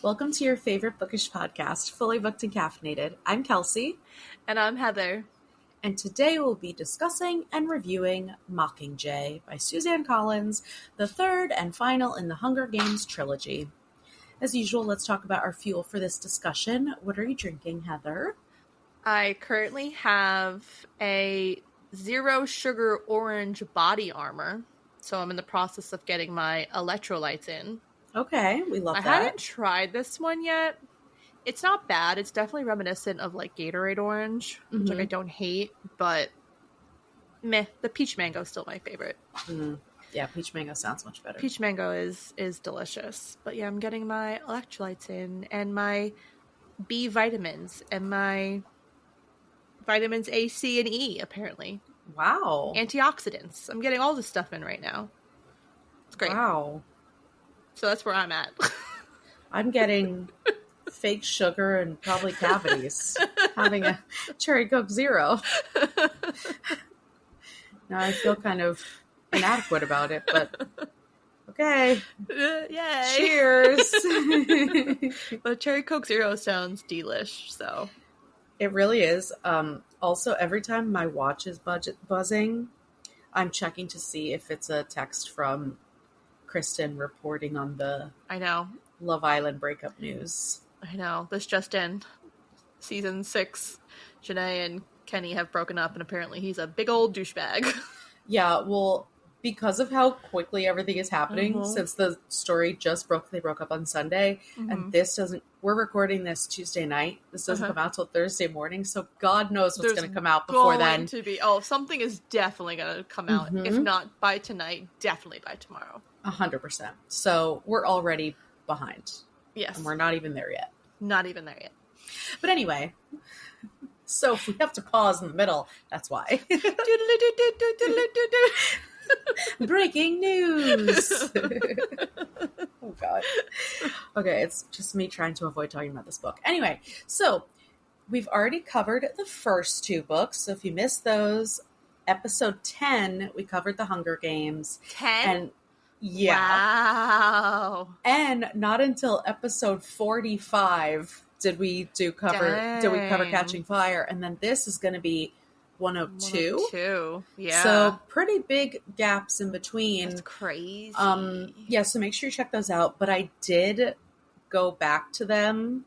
Welcome to your favorite bookish podcast, Fully Booked and Caffeinated. I'm Kelsey. And I'm Heather. And today we'll be discussing and reviewing Mockingjay by Suzanne Collins, the third and final in the Hunger Games trilogy. As usual, let's talk about our fuel for this discussion. What are you drinking, Heather? I currently have a zero sugar orange body armor, so I'm in the process of getting my electrolytes in. Okay, we love that. I haven't tried this one yet. It's not bad. It's definitely reminiscent of like Gatorade orange, which like I don't hate, but meh. The peach mango is still my favorite. Mm-hmm. Yeah, peach mango sounds much better. Peach mango is delicious. But yeah, I'm getting my electrolytes in and my B vitamins and my vitamins A, C, and E, apparently. Wow. Antioxidants. I'm getting all this stuff in right now. It's great. Wow. So that's where I'm at. I'm getting fake sugar and probably cavities. Having a Cherry Coke Zero. Now I feel kind of inadequate about it, but okay. Yay. Cheers. The Cherry Coke Zero sounds delish, so. It really is. Also, every time my watch is buzzing, I'm checking to see if it's a text from Kristen reporting on the Love Island breakup news. I know. This just in. Season 6, Janae and Kenny have broken up, and apparently he's a big old douchebag. Yeah, well, because of how quickly everything is happening, since the story just broke, they broke up on Sunday, and we're recording this Tuesday night. This doesn't come out till Thursday morning, so God knows what's going to come out before then. Something is definitely going to come out. If not by tonight, definitely by tomorrow. 100%. So we're already behind. Yes. And we're not even there yet. Not even there yet. But anyway, so if we have to pause in the middle, that's why. Breaking news. Oh, God. Okay, it's just me trying to avoid talking about this book. Anyway, so we've already covered the first two books. So if you missed those, episode 10, we covered the Hunger Games. 10? And yeah. Wow. And not until episode 45 did we cover Catching Fire. And then this is going to be 102. 102. Yeah. So pretty big gaps in between. That's crazy. Yeah, so make sure you check those out. But I did go back to them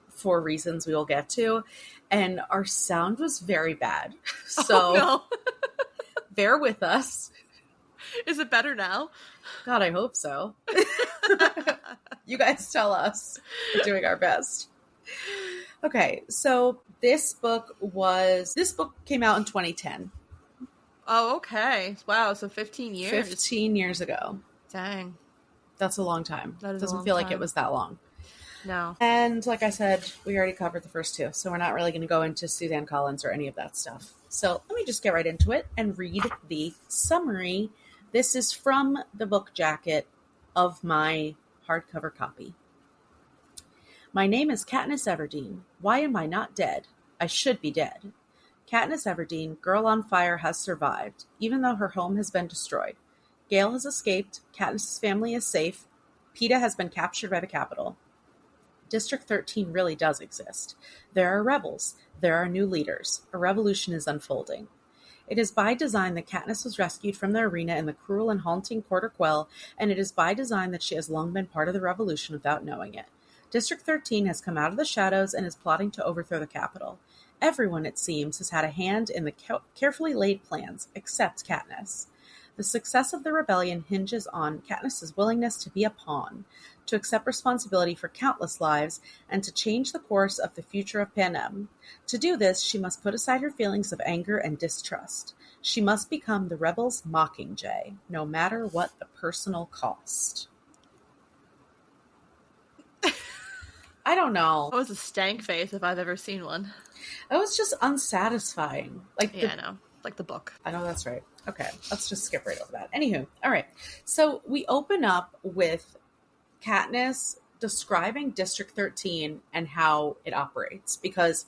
for reasons we will get to. And our sound was very bad. So bear with us. Is it better now? God, I hope so. You guys tell us. We're doing our best. Okay, so this book came out in 2010. Oh, okay. Wow, so 15 years. 15 years ago. Dang. That's a long time. That is Doesn't feel like it was that long. No. And like I said, we already covered the first two, so we're not really going to go into Suzanne Collins or any of that stuff. So let me just get right into it and read the summary. This is from the book jacket of my hardcover copy. My name is Katniss Everdeen. Why am I not dead? I should be dead. Katniss Everdeen, girl on fire, has survived, even though her home has been destroyed. Gale has escaped. Katniss' family is safe. Peeta has been captured by the Capitol. District 13 really does exist. There are rebels. There are new leaders. A revolution is unfolding. It is by design that Katniss was rescued from the arena in the cruel and haunting Quarter Quell, and it is by design that she has long been part of the revolution without knowing it. District 13 has come out of the shadows and is plotting to overthrow the Capitol. Everyone, it seems, has had a hand in the carefully laid plans, except Katniss. The success of the rebellion hinges on Katniss's willingness to be a pawn, to accept responsibility for countless lives, and to change the course of the future of Panem. To do this, she must put aside her feelings of anger and distrust. She must become the rebels' Mockingjay, no matter what the personal cost. I don't know. That was a stank face if I've ever seen one. That was just unsatisfying. I know. Like the book. I know, that's right. Okay, let's just skip right over that. Anywho, all right. So we open up with Katniss describing District 13 and how it operates, because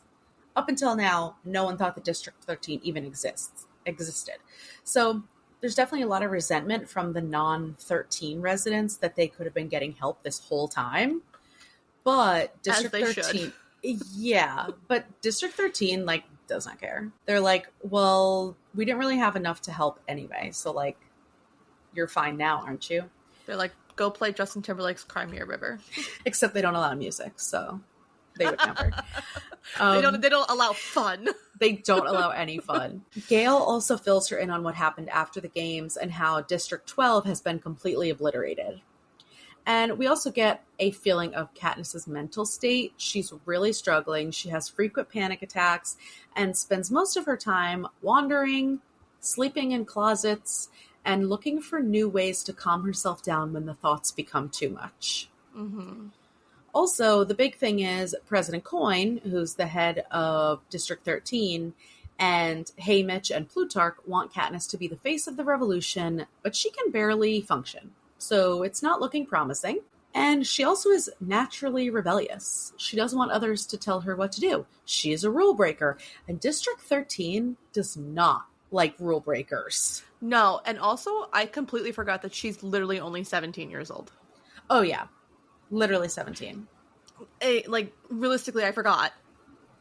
up until now, no one thought that District 13 even existed. So there's definitely a lot of resentment from the non-13 residents that they could have been getting help this whole time. But As District they 13, yeah, but District 13, like, does not care. They're like, well, we didn't really have enough to help anyway, so, like, you're fine now, aren't you? They're like, go play Justin Timberlake's Cry Me a River. Except they don't allow music, so they would never. They don't allow fun. They don't allow any fun. Gale also fills her in on what happened after the games and how District 12 has been completely obliterated. And we also get a feeling of Katniss's mental state. She's really struggling. She has frequent panic attacks and spends most of her time wandering, sleeping in closets, and looking for new ways to calm herself down when the thoughts become too much. Mm-hmm. Also, the big thing is President Coin, who's the head of District 13, and Haymitch and Plutarch want Katniss to be the face of the revolution, but she can barely function. So it's not looking promising. And she also is naturally rebellious. She doesn't want others to tell her what to do. She is a rule breaker. And District 13 does not like rule breakers. No, and also I completely forgot that she's literally only 17 years old. Oh, yeah. Literally 17. Realistically, I forgot.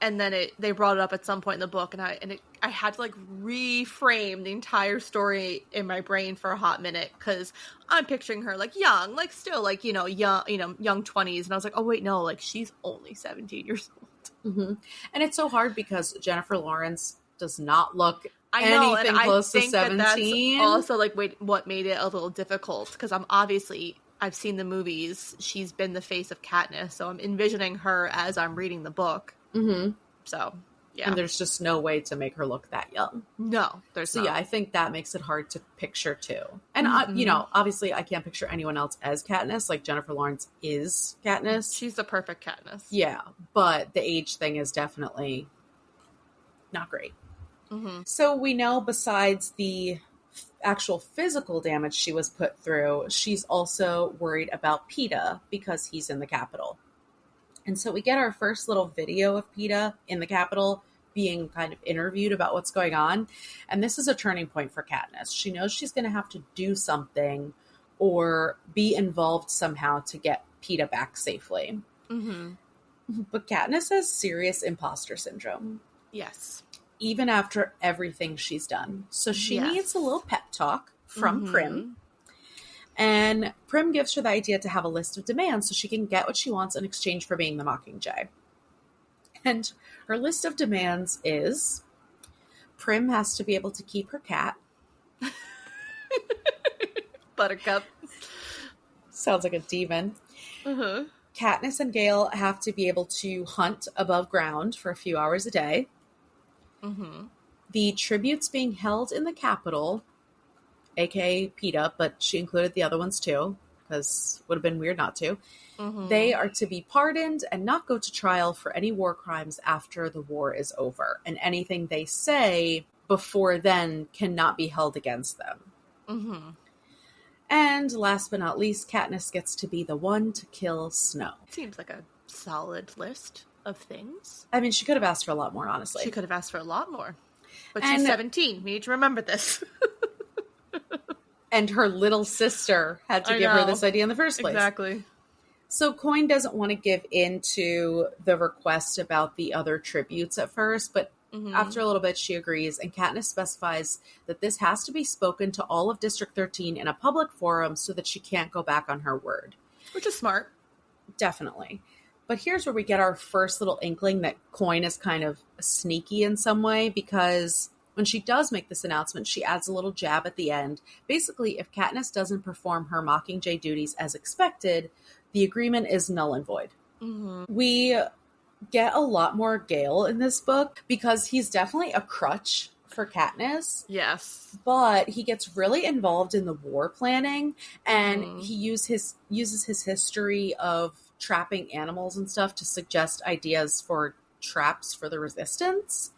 And then they brought it up at some point in the book, and I had to like reframe the entire story in my brain for a hot minute because I'm picturing her like young, like still like young 20s, and I was like, oh wait, no, like she's only 17 years old. Mm-hmm. And it's so hard because Jennifer Lawrence does not look anything and close to 17. That's also like what made it a little difficult because I've seen the movies. She's been the face of Katniss, so I'm envisioning her as I'm reading the book. Mm-hmm. So, yeah. And there's just no way to make her look that young. No, there's not. Yeah, I think that makes it hard to picture, too. And, obviously I can't picture anyone else as Katniss. Like, Jennifer Lawrence is Katniss. She's the perfect Katniss. Yeah, but the age thing is definitely not great. Mm-hmm. So we know besides the actual physical damage she was put through, she's also worried about Peeta because he's in the Capitol. And so we get our first little video of Peeta in the Capitol being kind of interviewed about what's going on. And this is a turning point for Katniss. She knows she's going to have to do something or be involved somehow to get Peeta back safely. Mm-hmm. But Katniss has serious imposter syndrome. Yes. Even after everything she's done. So she needs a little pep talk from Prim. And Prim gives her the idea to have a list of demands so she can get what she wants in exchange for being the Mockingjay. And her list of demands is Prim has to be able to keep her cat. Buttercup. Sounds like a demon. Uh-huh. Katniss and Gale have to be able to hunt above ground for a few hours a day. Mm-hmm. The tributes being held in the Capitol, aka Peeta, but she included the other ones too, because it would have been weird not to. Mm-hmm. They are to be pardoned and not go to trial for any war crimes after the war is over. And anything they say before then cannot be held against them. Mm-hmm. And last but not least, Katniss gets to be the one to kill Snow. Seems like a solid list of things. I mean, she could have asked for a lot more, honestly. She could have asked for a lot more. But she's 17. We need to remember this. And her little sister had to give her this idea in the first place. Exactly. So Coin doesn't want to give in to the request about the other tributes at first, but after a little bit, she agrees, and Katniss specifies that this has to be spoken to all of District 13 in a public forum so that she can't go back on her word. Which is smart. Definitely. But here's where we get our first little inkling that Coin is kind of sneaky in some way, because when she does make this announcement, she adds a little jab at the end. Basically, if Katniss doesn't perform her Mockingjay duties as expected, the agreement is null and void. Mm-hmm. We get a lot more Gale in this book because he's definitely a crutch for Katniss. Yes. But he gets really involved in the war planning, and he uses his history of trapping animals and stuff to suggest ideas for traps for the resistance.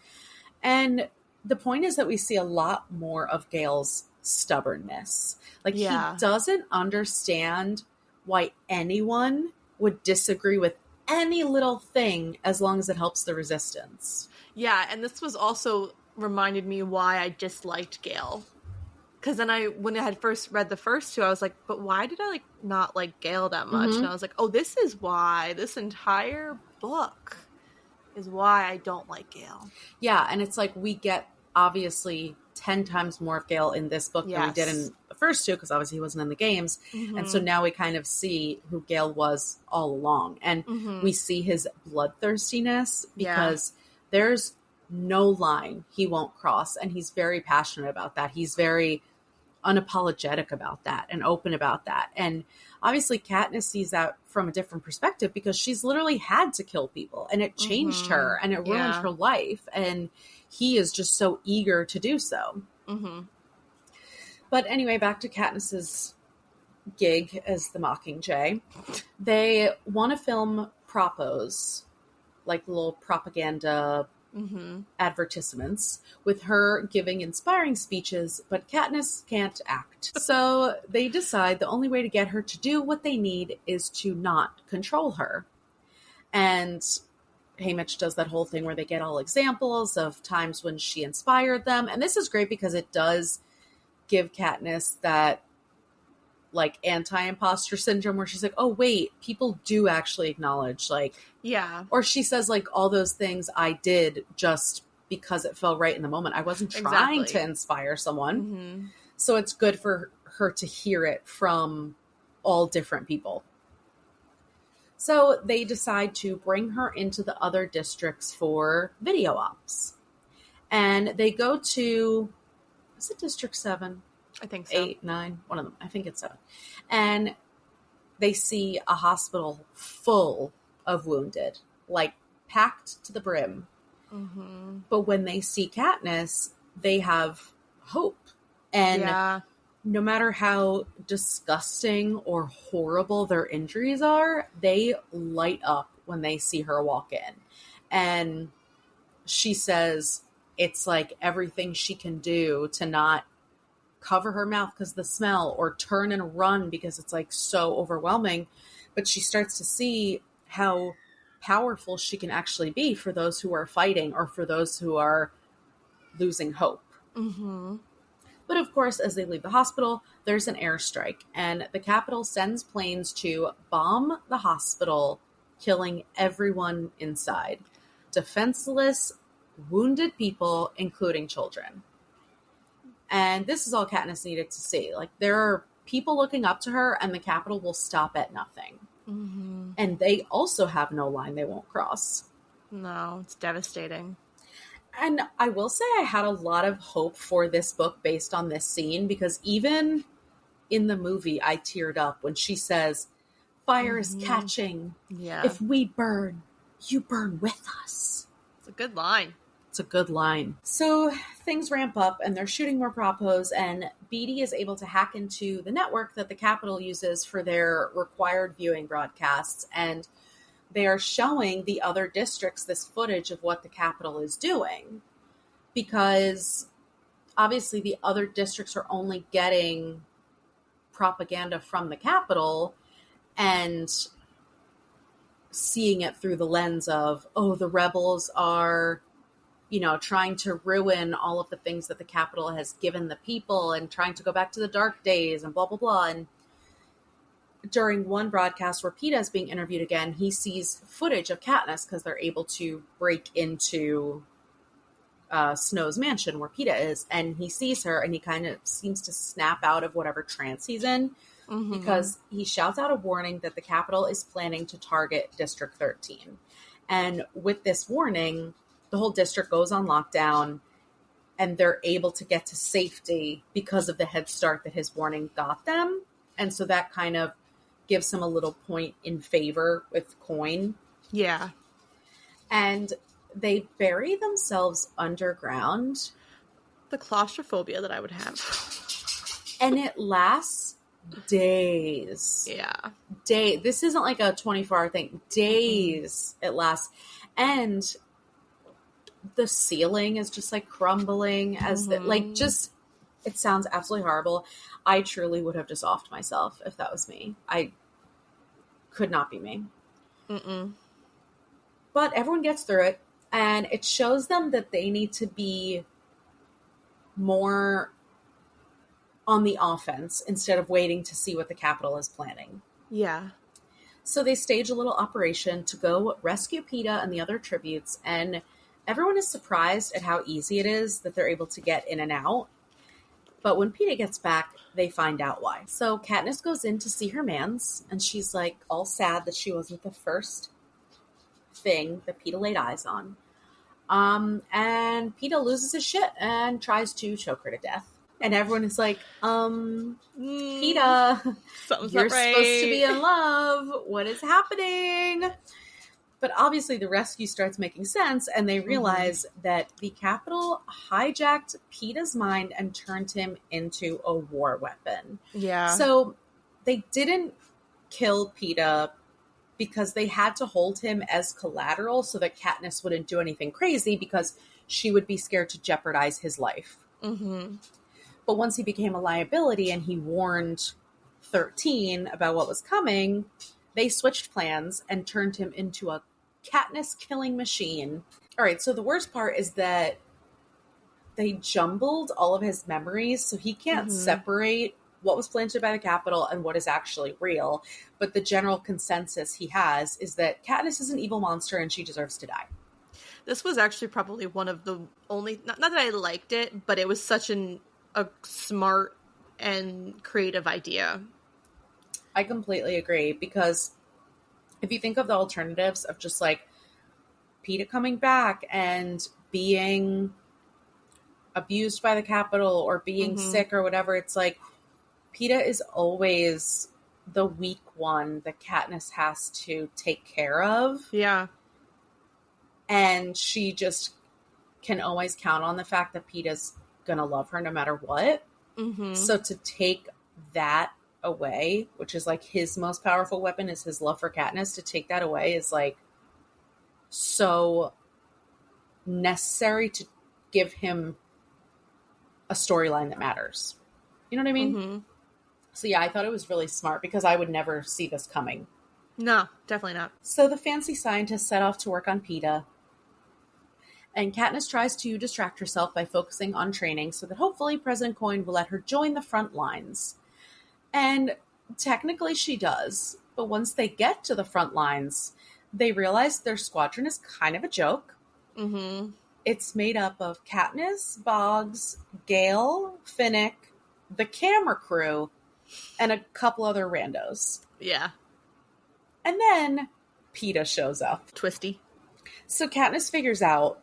And the point is that we see a lot more of Gale's stubbornness. Like, he doesn't understand why anyone would disagree with any little thing as long as it helps the resistance. Yeah, and this was also reminded me why I disliked Gale. Because then when I had first read the first two, I was like, but why did I like not like Gale that much? Mm-hmm. And I was like, oh, this is why. This entire book is why I don't like Gale. Yeah, and it's like we get obviously 10 times more of Gale in this book than we did in the first two, because obviously he wasn't in the games. Mm-hmm. And so now we kind of see who Gale was all along. And we see his bloodthirstiness, because there's no line he won't cross. And he's very passionate about that. He's very unapologetic about that and open about that. And obviously Katniss sees that from a different perspective, because she's literally had to kill people, and it changed her, and it ruined her life. And he is just so eager to do so. But anyway, back to Katniss's gig as the Mockingjay. They want to film propos, like little propaganda advertisements, with her giving inspiring speeches, but Katniss can't act. So they decide the only way to get her to do what they need is to not control her. And Haymitch does that whole thing where they get all examples of times when she inspired them. And this is great because it does give Katniss that like anti-imposter syndrome, where she's like, oh wait, people do actually acknowledge, like, or she says like all those things I did just because it felt right in the moment. I wasn't trying to inspire someone. So it's good for her to hear it from all different people. So they decide to bring her into the other districts for video ops. And they go to, is it District 7? I think so. 8, 9, one of them. I think it's 7. And they see a hospital full of wounded, like packed to the brim. But when they see Katniss, they have hope. And no matter how disgusting or horrible their injuries are, they light up when they see her walk in. And she says it's like everything she can do to not cover her mouth because the smell, or turn and run because it's like so overwhelming. But she starts to see how powerful she can actually be for those who are fighting, or for those who are losing hope. But of course, as they leave the hospital, there's an airstrike, and the Capitol sends planes to bomb the hospital, killing everyone inside. Defenseless, wounded people, including children. And this is all Katniss needed to see. Like, there are people looking up to her, and the Capitol will stop at nothing. And they also have no line they won't cross. No, it's devastating. And I will say I had a lot of hope for this book based on this scene, because even in the movie, I teared up when she says, fire is catching. If we burn, you burn with us. It's a good line. It's a good line. So things ramp up, and they're shooting more propos, and Beetee is able to hack into the network that the Capitol uses for their required viewing broadcasts, and they are showing the other districts this footage of what the Capitol is doing, because obviously the other districts are only getting propaganda from the Capitol and seeing it through the lens of, oh, the rebels are, you know, trying to ruin all of the things that the Capitol has given the people, and trying to go back to the dark days and blah, blah, blah. And during one broadcast where Peeta is being interviewed again, he sees footage of Katniss, because they're able to break into Snow's mansion where Peeta is, and he sees her, and he kind of seems to snap out of whatever trance he's in, because he shouts out a warning that the Capitol is planning to target District 13. And with this warning, the whole district goes on lockdown, and they're able to get to safety because of the head start that his warning got them. And so that kind of gives him a little point in favor with Coin. Yeah. And they bury themselves underground. The claustrophobia that I would have. And it lasts days. Yeah. This isn't like a 24-hour thing. Days it lasts. And the ceiling is just like crumbling as like, just, it sounds absolutely horrible. I truly would have just offed myself if that was me. I could not be me. But everyone gets through it, and it shows them that they need to be more on the offense instead of waiting to see what the Capitol is planning. Yeah. So they stage a little operation to go rescue Peeta and the other tributes, and everyone is surprised at how easy it is that they're able to get in and out. But when Peeta gets back, they find out why. So Katniss goes in to see her mans, and she's like all sad that she wasn't the first thing that Peeta laid eyes on. And Peeta loses his shit and tries to choke her to death. And everyone is like, Peeta, Something's you're not right. supposed to be in love. What is happening? But obviously the rescue starts making sense, and they realize that the Capitol hijacked Peeta's mind and turned him into a war weapon. Yeah. So they didn't kill Peeta because they had to hold him as collateral so that Katniss wouldn't do anything crazy because she would be scared to jeopardize his life. Mm-hmm. But once he became a liability and he warned 13 about what was coming, they switched plans and turned him into a Katniss killing machine. All right, so the worst part is that they jumbled all of his memories, so he can't separate what was planted by the Capitol and what is actually real. But the general consensus he has is that Katniss is an evil monster and she deserves to die. This was actually probably one of the only, not that I liked it, but it was such a smart and creative idea. I completely agree, because if you think of the alternatives of just like Peeta coming back and being abused by the Capitol or being sick or whatever, it's like Peeta is always the weak one that Katniss has to take care of. Yeah. And she just can always count on the fact that Peeta's gonna love her no matter what. So to take that away, which is like his most powerful weapon, is his love for Katniss, to take that away is like so necessary to give him a storyline that matters. You know what I mean? So yeah, I thought it was really smart because I would never see this coming. No, definitely not. So the fancy scientists set off to work on Peeta, and Katniss tries to distract herself by focusing on training so that hopefully President Coin will let her join the front lines. And technically she does, but once they get to the front lines, they realize their squadron is kind of a joke. It's made up of Katniss, Boggs, Gale, Finnick, the camera crew, and a couple other randos. Yeah. And then Peeta shows up. Twisty. So Katniss figures out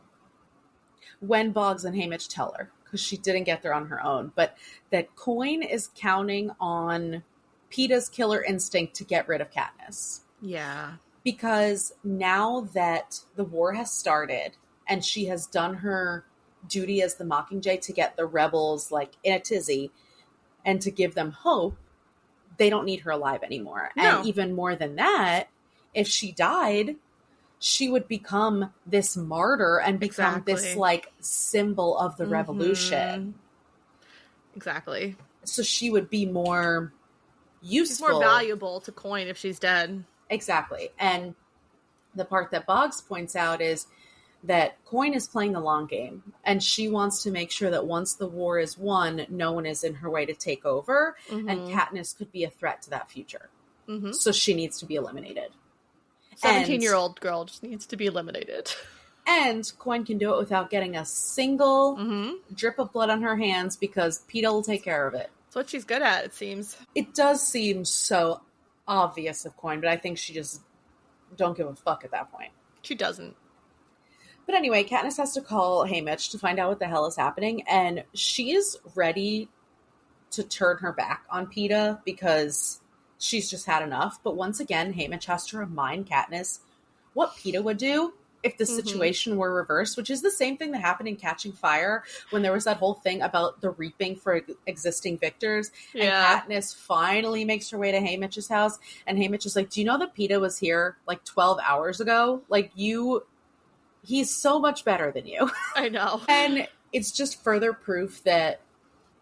when Boggs and Haymitch tell her, because she didn't get there on her own, but that Coin is counting on Peeta's killer instinct to get rid of Katniss. Yeah. Because now that the war has started and she has done her duty as the Mockingjay to get the rebels like in a tizzy and to give them hope, they don't need her alive anymore. No. And even more than that, if she died, she would become this martyr and become this like symbol of the revolution. Exactly. So she would be more useful. She's more valuable to Coin if she's dead. Exactly. And the part that Boggs points out is that Coin is playing the long game, and she wants to make sure that once the war is won, no one is in her way to take over, and Katniss could be a threat to that future. So she needs to be eliminated. 17-year-old girl just needs to be eliminated. And Coin can do it without getting a single drip of blood on her hands because Peeta will take care of it. That's what she's good at, it seems. It does seem so obvious of Coin, but I think she just don't give a fuck at that point. She doesn't. But anyway, Katniss has to call Haymitch to find out what the hell is happening, and she is ready to turn her back on Peeta because she's just had enough. But once again, Haymitch has to remind Katniss what Peeta would do if the situation were reversed, which is the same thing that happened in Catching Fire when there was that whole thing about the reaping for existing victors. Yeah. And Katniss finally makes her way to Haymitch's house, and Haymitch is like, do you know that Peeta was here like 12 hours ago? Like, he's so much better than you. I know. And it's just further proof that,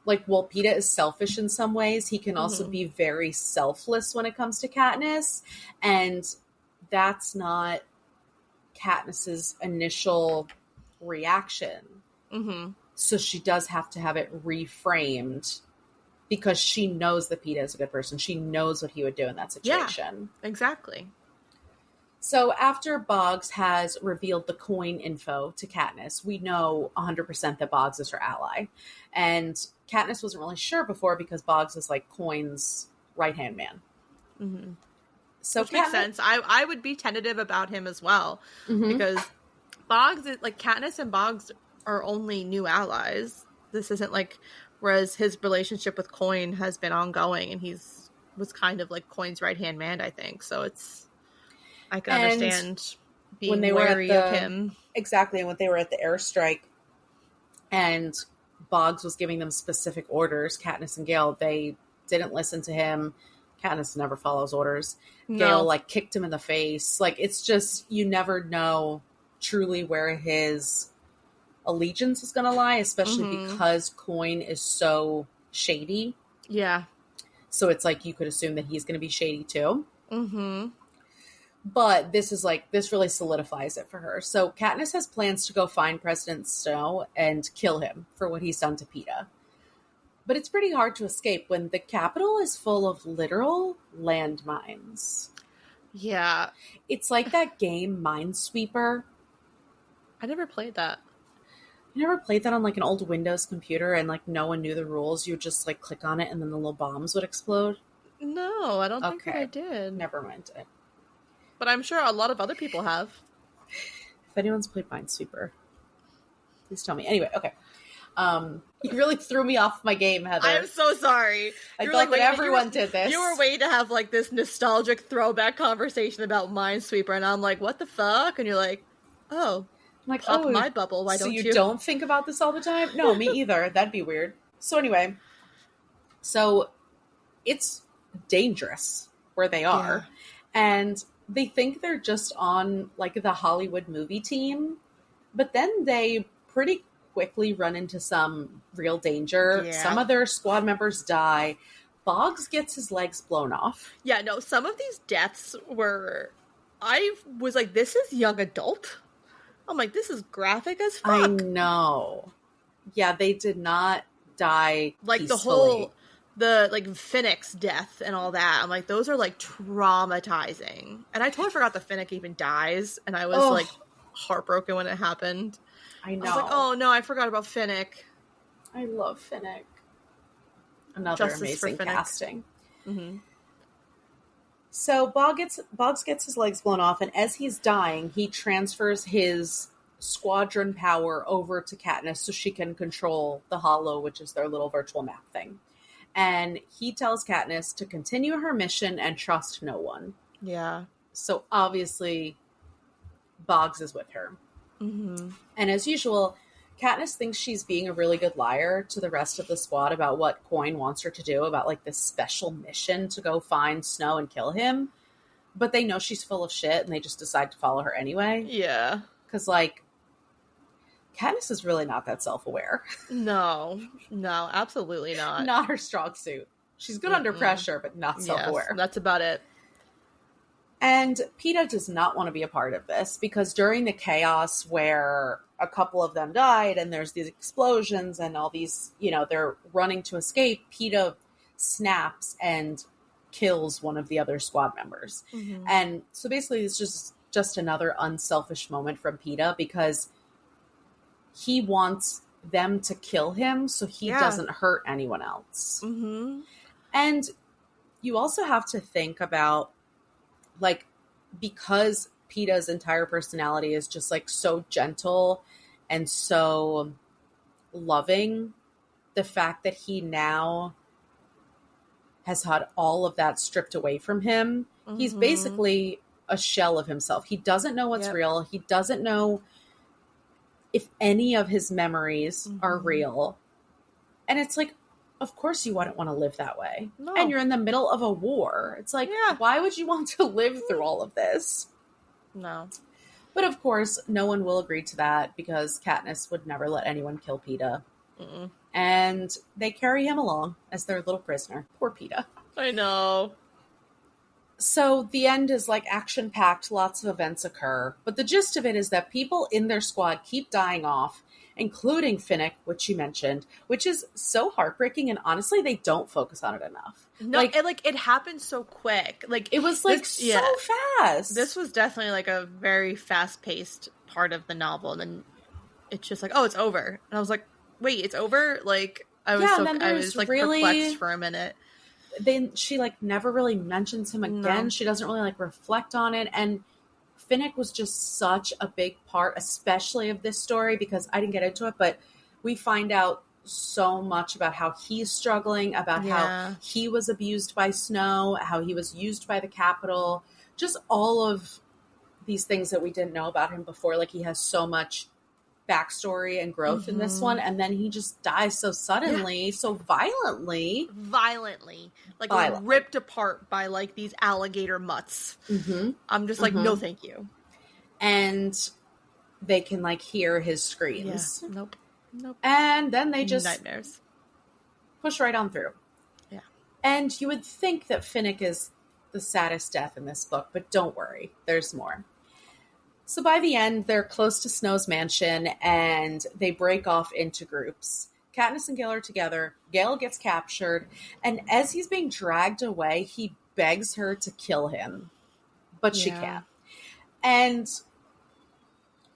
like, while Peeta is selfish in some ways, he can also be very selfless when it comes to Katniss. And that's not Katniss's initial reaction. So she does have to have it reframed because she knows that Peeta is a good person. She knows what he would do in that situation. Yeah, exactly. So after Boggs has revealed the coin info to Katniss, we know 100% that Boggs is her ally. And Katniss wasn't really sure before because Boggs is like Coin's right-hand man. Mm-hmm. So which makes sense. I would be tentative about him as well. Because Boggs, like Katniss and Boggs are only new allies. This isn't like, whereas his relationship with Coin has been ongoing and was kind of like Coin's right-hand man, I think. So I can understand being wary of him. Exactly. And when they were at the airstrike and Boggs was giving them specific orders, Katniss and Gale, they didn't listen to him. Katniss never follows orders. No. Gale, like, kicked him in the face. Like, it's just, you never know truly where his allegiance is going to lie, especially because Coin is so shady. Yeah. So it's like you could assume that he's going to be shady too. Mm-hmm. But this really solidifies it for her. So Katniss has plans to go find President Snow and kill him for what he's done to Peeta. But it's pretty hard to escape when the capital is full of literal landmines. Yeah. It's like that game Minesweeper. I never played that. You never played that on like an old Windows computer and like no one knew the rules? You would just like click on it and then the little bombs would explode? No, I don't think that I did. Never mind it. But I'm sure a lot of other people have. If anyone's played Minesweeper, please tell me. Anyway, okay. You really threw me off my game, Heather. I'm so sorry. I felt like everyone did this. You were waiting to have like this nostalgic throwback conversation about Minesweeper, and I'm like, what the fuck? And you're like, oh. I'm like, pop my bubble, why don't you? So you don't think about this all the time? No, me either. That'd be weird. So anyway, it's dangerous where they are. Yeah. And they think they're just on like the Hollywood movie team, but then they pretty quickly run into some real danger. Yeah. Some of their squad members die. Boggs gets his legs blown off. Yeah, no, some of these deaths I was like, this is young adult. I'm like, this is graphic as fuck. I know. Yeah, they did not die like peacefully. the Finnick's death and all that. I'm like, those are like traumatizing. And I totally forgot the Finnick even dies. And I was like heartbroken when it happened. I know. I was like, oh no, I forgot about Finnick. I love Finnick. Another amazing casting. Mm-hmm. So Boggs gets his legs blown off, and as he's dying, he transfers his squadron power over to Katniss so she can control the Hollow, which is their little virtual map thing. And he tells Katniss to continue her mission and trust no one. Yeah. So obviously, Boggs is with her. Mm-hmm. And as usual, Katniss thinks she's being a really good liar to the rest of the squad about what Coin wants her to do, about like this special mission to go find Snow and kill him. But they know she's full of shit and they just decide to follow her anyway. Yeah. Because like, Katniss is really not that self-aware. No, absolutely not. Not her strong suit. She's good under pressure, but not self-aware. Yes, that's about it. And Peeta does not want to be a part of this because during the chaos where a couple of them died and there's these explosions and all these, they're running to escape, Peeta snaps and kills one of the other squad members. Mm-hmm. And so basically it's just another unselfish moment from Peeta because he wants them to kill him so he doesn't hurt anyone else. Mm-hmm. And you also have to think about, like, because Peeta's entire personality is just like so gentle and so loving, the fact that he now has had all of that stripped away from him, he's basically a shell of himself. He doesn't know what's real. He doesn't know if any of his memories are real. And it's like, of course you wouldn't want to live that way. No. And you're in the middle of a war. It's like, why would you want to live through all of this? No. But of course, no one will agree to that because Katniss would never let anyone kill Peeta. Mm-mm. And they carry him along as their little prisoner. Poor Peeta. I know. So the end is like action packed, lots of events occur, but the gist of it is that people in their squad keep dying off, including Finnick, which you mentioned, which is so heartbreaking, and honestly they don't focus on it enough. No, it happened so quick. Like, it was like so fast. This was definitely like a very fast paced part of the novel, and then it's just like, oh, it's over. And I was like, wait, it's over? Like, I was like really perplexed for a minute. Then she like never really mentions him again. No. She doesn't really like reflect on it. And Finnick was just such a big part, especially of this story, because I didn't get into it, but we find out so much about how he's struggling, about how he was abused by Snow, how he was used by the Capitol, just all of these things that we didn't know about him before. Like, he has so much backstory and growth in this one, and then he just dies so suddenly, so violently, like ripped apart by like these alligator mutts. I'm just like, no thank you. And they can like hear his screams. Nope. And then they just nightmares push right on through. And you would think that Finnick is the saddest death in this book, but don't worry, there's more. So by the end, they're close to Snow's mansion, and they break off into groups. Katniss and Gale are together. Gale gets captured, and as he's being dragged away, he begs her to kill him. But she can't. And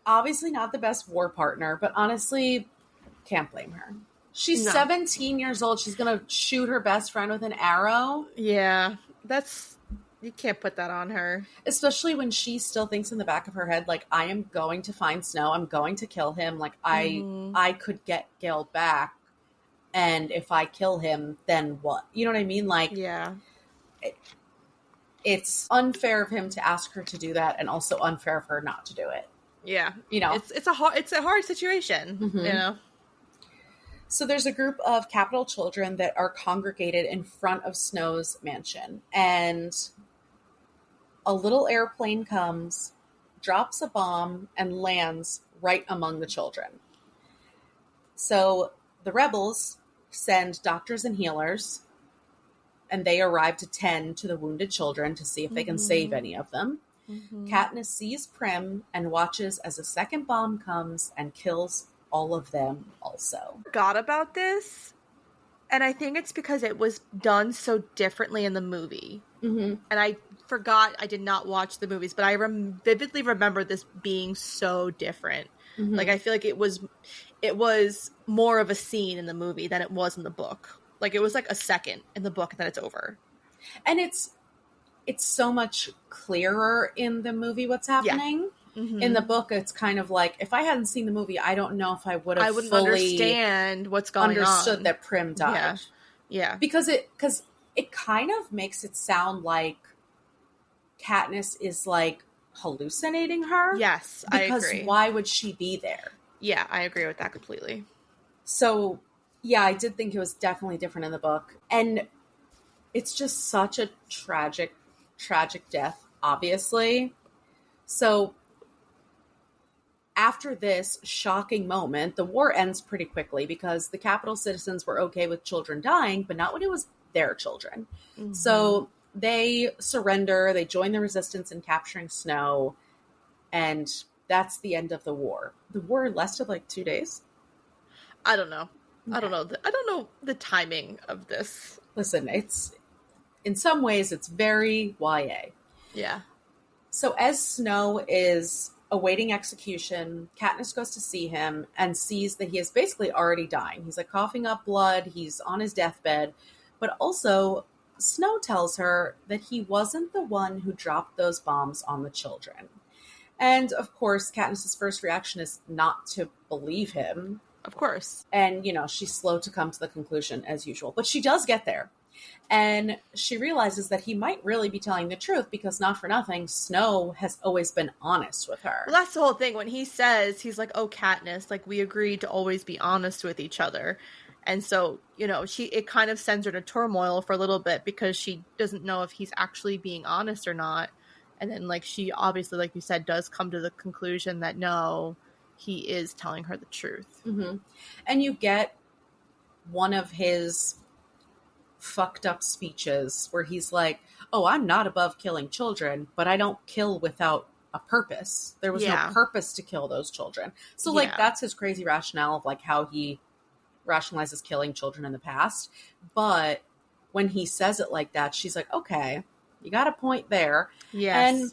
obviously not the best war partner, but honestly, can't blame her. She's 17 years old. She's going to shoot her best friend with an arrow. Yeah, you can't put that on her. Especially when she still thinks in the back of her head, like, I am going to find Snow. I'm going to kill him. Like, I could get Gale back. And if I kill him, then what? You know what I mean? Like, it's unfair of him to ask her to do that, and also unfair of her not to do it. Yeah. You know? It's a hard situation, you know? So there's a group of Capitol children that are congregated in front of Snow's mansion. And a little airplane comes, drops a bomb, and lands right among the children. So the rebels send doctors and healers, and they arrive to tend to the wounded children to see if they can save any of them. Katniss sees Prim and watches as a second bomb comes and kills all of them also. Forgot about this, and I think it's because it was done so differently in the movie. And I forgot I did not watch the movies, but I vividly remember this being so different. Like, I feel like it was more of a scene in the movie than it was in the book. Like, it was like a second in the book and then it's over. And it's so much clearer in the movie what's happening. In the book, it's kind of like, if I hadn't seen the movie, I don't know if I would have fully understand what's going on. Understood that Prim died. Yeah. Because it kind of makes it sound like Katniss is like hallucinating her. Yes, I agree. Because why would she be there? Yeah, I agree with that completely. So, yeah, I did think it was definitely different in the book. And it's just such a tragic death, obviously. So after this shocking moment, the war ends pretty quickly because the Capitol citizens were okay with children dying, but not when it was their children. So they surrender, they join the resistance in capturing Snow, and that's the end of the war. The war lasted like 2 days. I don't know. I don't know the timing of this. Listen, in some ways it's very YA. Yeah. So as Snow is awaiting execution, Katniss goes to see him and sees that he is basically already dying. He's like coughing up blood. He's on his deathbed. But also, Snow tells her that he wasn't the one who dropped those bombs on the children. And of course, Katniss's first reaction is not to believe him. Of course. And, she's slow to come to the conclusion as usual. But she does get there. And she realizes that he might really be telling the truth because, not for nothing, Snow has always been honest with her. Well, that's the whole thing. When he says, he's like, oh, Katniss, like, we agreed to always be honest with each other. And so, it kind of sends her to turmoil for a little bit because she doesn't know if he's actually being honest or not. And then, like, she obviously, like you said, does come to the conclusion that, no, he is telling her the truth. And you get one of his fucked up speeches where he's like, oh, I'm not above killing children, but I don't kill without a purpose. There was no purpose to kill those children. So like, that's his crazy rationale of like how he rationalizes killing children in the past. But when he says it like that, she's like, okay, you got a point there. Yes. And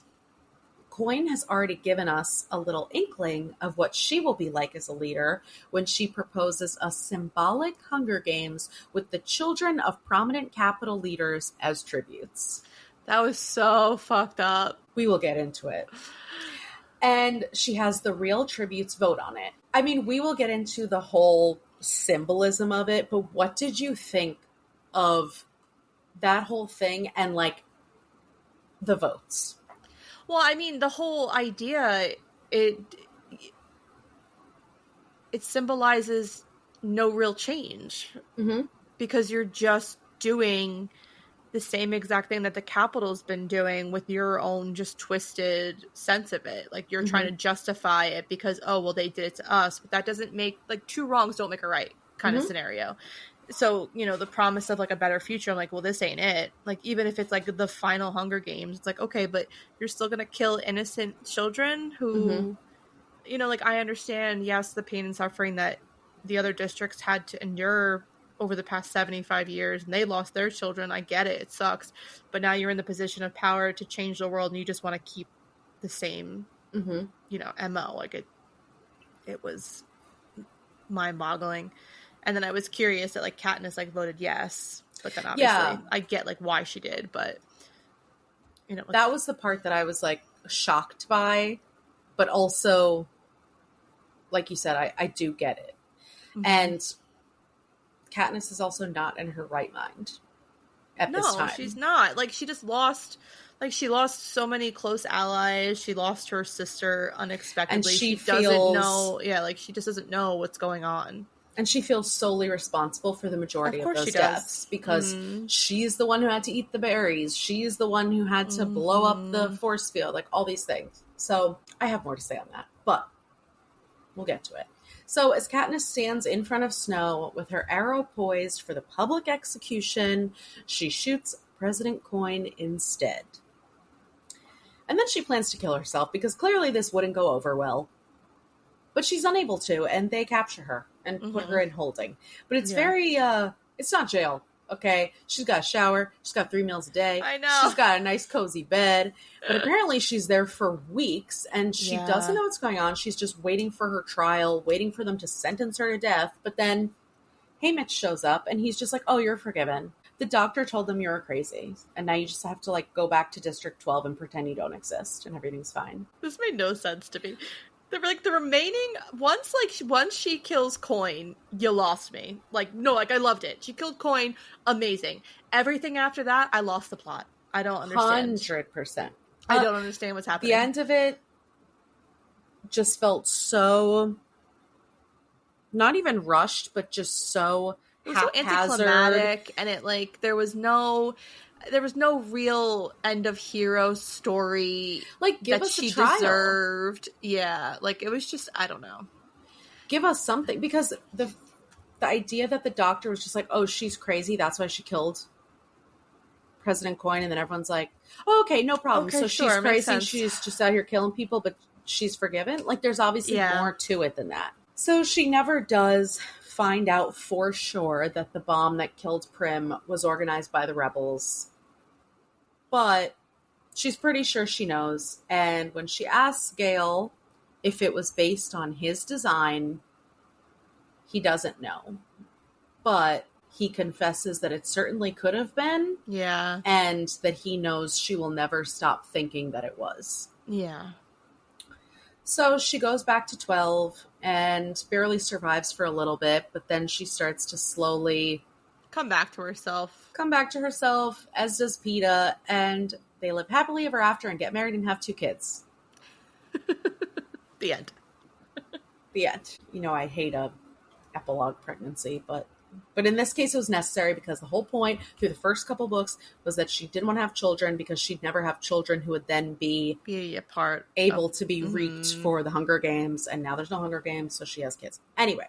Coyne has already given us a little inkling of what she will be like as a leader when she proposes a symbolic Hunger Games with the children of prominent Capitol leaders as tributes. That was so fucked up. We will get into it. And she has the real tributes vote on it. I mean, we will get into the whole symbolism of it, but what did you think of that whole thing and like the votes? Well, I mean, the whole idea, it symbolizes no real change. Mm-hmm. Because you're just doing the same exact thing that the Capitol's been doing with your own just twisted sense of it. Like, you're trying to justify it because, oh, well, they did it to us. But that doesn't make, like, two wrongs don't make a right kind of scenario. So, you know, the promise of, like, a better future, I'm like, well, this ain't it. Like, even if it's, like, the final Hunger Games, it's like, okay, but you're still going to kill innocent children who, you know, like, I understand, yes, the pain and suffering that the other districts had to endure over the past 75 years, and they lost their children. I get it. It sucks. But now you're in the position of power to change the world, and you just want to keep the same, you know, MO. Like, it was mind-boggling. And then I was curious that, like, Katniss, like, voted yes. But then obviously I get, like, why she did. But, you know. That was the part that I was, like, shocked by. But also, like you said, I do get it. And Katniss is also not in her right mind at this time. No, she's not. Like, she just lost... Like, she lost so many close allies. She lost her sister unexpectedly. And she doesn't know... Yeah, like, she just doesn't know what's going on. And she feels solely responsible for the majority of those deaths because she's the one who had to eat the berries. She's the one who had to blow up the force field, like all these things. So I have more to say on that, but we'll get to it. So as Katniss stands in front of Snow with her arrow poised for the public execution, she shoots President Coyne instead. And then she plans to kill herself because clearly this wouldn't go over well. But she's unable to, and they capture her and put her in holding. But it's very, it's not jail, okay? She's got a shower. She's got 3 meals a day. I know. She's got a nice, cozy bed. But apparently she's there for weeks, and she doesn't know what's going on. She's just waiting for her trial, waiting for them to sentence her to death. But then Haymitch shows up, and he's just like, oh, you're forgiven. The doctor told them you were crazy, and now you just have to, like, go back to District 12 and pretend you don't exist, and everything's fine. This made no sense to me. The remaining once she kills Coyne, you lost me. Like, no, like, I loved it. She killed Coyne, amazing. Everything after that, I lost the plot. I don't understand. 100%. I don't understand what's happening. The end of it just felt so not even rushed, but just so haphazard. So anticlimactic, and it, like, there was no real end of hero story, like, give that us she a trial. deserved. Yeah, like, it was just, I don't know. Give us something, because the idea that the doctor was just like, oh, she's crazy, that's why she killed President Coyne, and then everyone's like, oh, okay, no problem. Okay, so sure, she's crazy, sense. she's just out here killing people, but she's forgiven. Like, there's obviously more to it than that. So she never does find out for sure that the bomb that killed Prim was organized by the rebels. But she's pretty sure she knows. And when she asks Gale if it was based on his design, he doesn't know. But he confesses that it certainly could have been. Yeah. And that he knows she will never stop thinking that it was. Yeah. So she goes back to 12 and barely survives for a little bit, but then she starts to slowly come back to herself, as does Peeta, and they live happily ever after and get married and have 2 kids. The end. The end. You know, I hate a epilogue pregnancy, but in this case it was necessary because the whole point through the first couple books was that she didn't want to have children because she'd never have children who would then be a part able to be reaped for the Hunger Games, and now there's no Hunger Games, so she has kids. Anyway,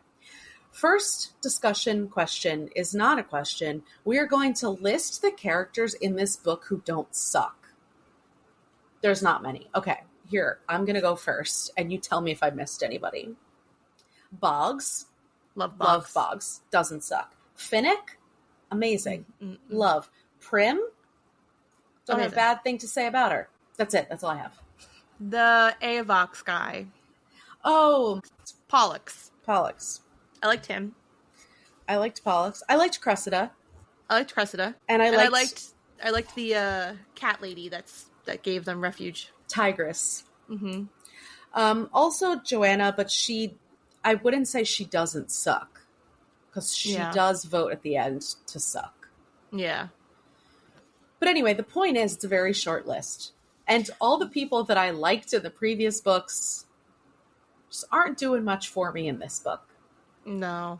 First discussion question is not a question. We are going to list the characters in this book who don't suck. There's not many. Okay, here, I'm going to go first, and you tell me if I missed anybody. Boggs. Love Love Boggs. Boggs. Doesn't suck. Finnick. Amazing. Mm-mm-mm. Love. Prim. Don't have a Amazing. bad thing to say about her. That's it. That's all I have. The Avox guy. Oh, Pollux. Pollux. I liked him. I liked Pollux. I liked Cressida. I liked Cressida. And I liked the cat lady that gave them refuge. Tigress. Mm-hmm. Also Joanna, but I wouldn't say she doesn't suck. Because she does vote at the end to suck. Yeah. But anyway, the point is it's a very short list. And all the people that I liked in the previous books just aren't doing much for me in this book. No.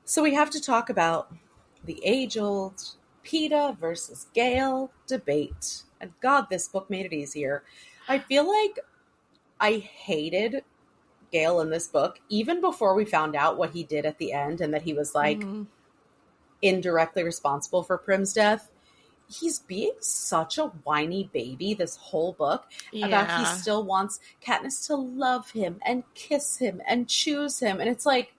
So we have to talk about the age-old Peeta versus Gale debate. And God, this book made it easier. I feel like I hated Gale in this book, even before we found out what he did at the end and that he was like indirectly responsible for Prim's death. He's being such a whiny baby this whole book about he still wants Katniss to love him and kiss him and choose him. And it's like,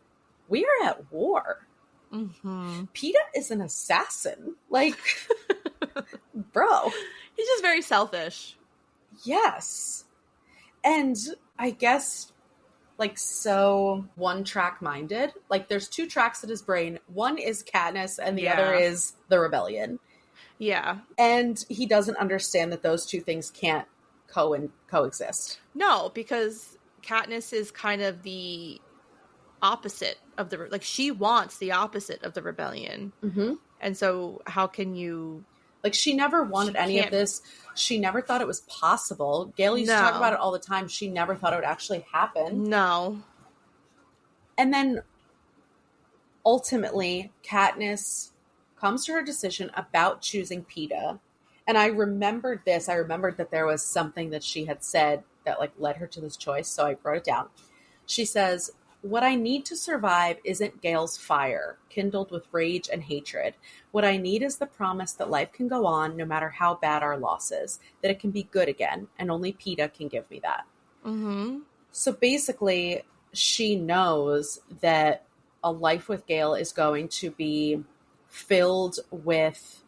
we are at war. Mm-hmm. Peeta is an assassin. Like, bro. He's just very selfish. Yes. And I guess, like, so one-track minded. Like, there's two tracks in his brain. One is Katniss and the other is the rebellion. Yeah. And he doesn't understand that those two things can't coexist. No, because Katniss is kind of the opposite of she wants the opposite of the rebellion. Mm-hmm. And so how can you... Like, she never wanted any of this. She never thought it was possible. Gale used to talk about it all the time. She never thought it would actually happen. No. And then, ultimately, Katniss comes to her decision about choosing Peeta. And I remembered this. I remembered that there was something that she had said that, like, led her to this choice. So I wrote it down. She says, "What I need to survive isn't Gale's fire, kindled with rage and hatred. What I need is the promise that life can go on no matter how bad our losses, that it can be good again, and only Peeta can give me that." Mm-hmm. So basically, she knows that a life with Gale is going to be filled with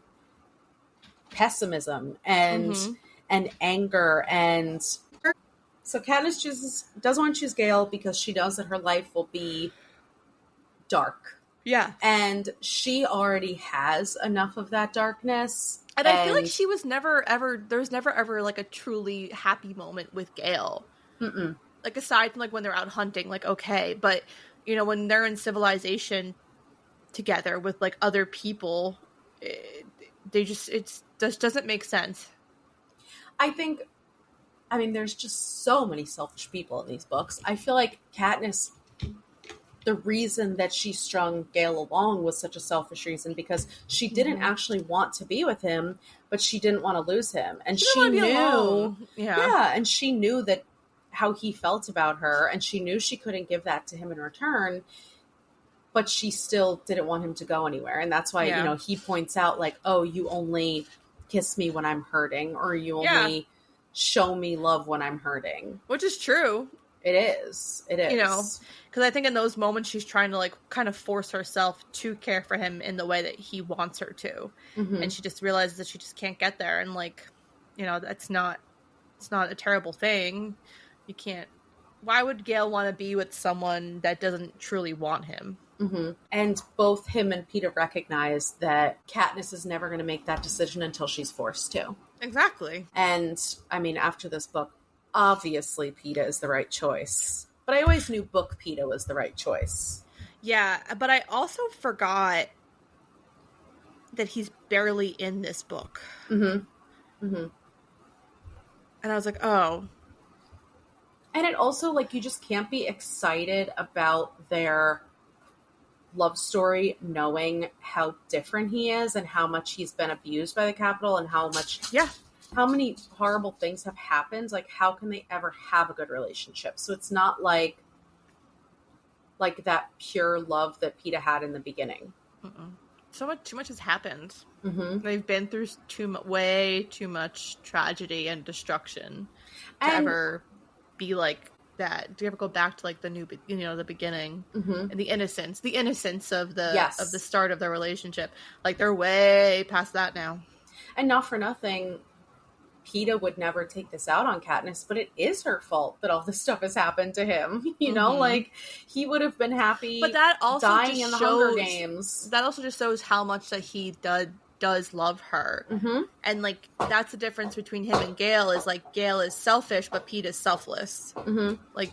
pessimism and anger, and so Katniss doesn't want to choose Gale because she knows that her life will be dark. Yeah. And she already has enough of that darkness. And I feel like there was never ever like a truly happy moment with Gale. Mm-mm. Like, aside from like when they're out hunting, like, okay, but you know, when they're in civilization together with like other people, it just doesn't make sense. I mean, there's just so many selfish people in these books. I feel like Katniss, the reason that she strung Gale along was such a selfish reason because she didn't actually want to be with him, but she didn't want to lose him. And she knew, and she knew that how he felt about her, and she knew she couldn't give that to him in return, but she still didn't want him to go anywhere. And that's why, you know, he points out like, oh, you only kiss me when I'm hurting, or you only show me love when I'm hurting. Which is true. It is. You know, because I think in those moments she's trying to like kind of force herself to care for him in the way that he wants her to. Mm-hmm. And she just realizes that she just can't get there. And like, you know, it's not a terrible thing. You can't. Why would Gale want to be with someone that doesn't truly want him? Mm-hmm. And both him and Peeta recognize that Katniss is never going to make that decision until she's forced to. Exactly. And, I mean, after this book, obviously Peeta is the right choice. But I always knew book Peeta was the right choice. Yeah, but I also forgot that he's barely in this book. Mm-hmm. Mm-hmm. And I was like, oh. And it also, like, you just can't be excited about their love story knowing how different he is and how much he's been abused by the Capitol and how many horrible things have happened. Like, how can they ever have a good relationship? So it's not like like that pure love that Peeta had in the beginning. Too much has happened. Mm-hmm. They've been through way too much tragedy and destruction to And ever be like that. Do you ever go back to like the beginning mm-hmm. and the innocence of the Yes. of the start of their relationship? Like they're way past that now. And not for nothing, Peeta would never take this out on Katniss, but it is her fault that all this stuff has happened to him. You know, like he would have been happy, but that also dying in the Hunger shows, Games. That also just shows how much that he does love her, and like that's the difference between him and Gale. Is like Gale is selfish, but Peeta's selfless. Like,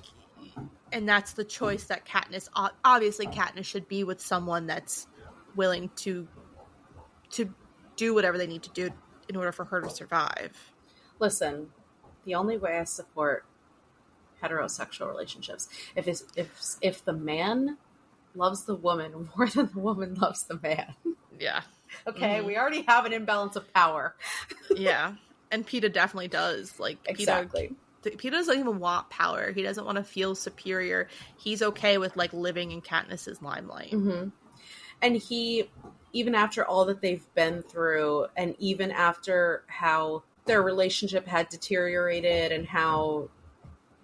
and that's the choice that Katniss. Obviously, Katniss should be with someone that's willing to do whatever they need to do in order for her to survive. Listen, the only way I support heterosexual relationships if the man loves the woman more than the woman loves the man. Yeah. Okay, we already have an imbalance of power. Yeah, and Peeta definitely does. Like exactly. Peeta doesn't even want power. He doesn't want to feel superior. He's okay with like living in Katniss's limelight. And he, even after all that they've been through, and even after how their relationship had deteriorated and how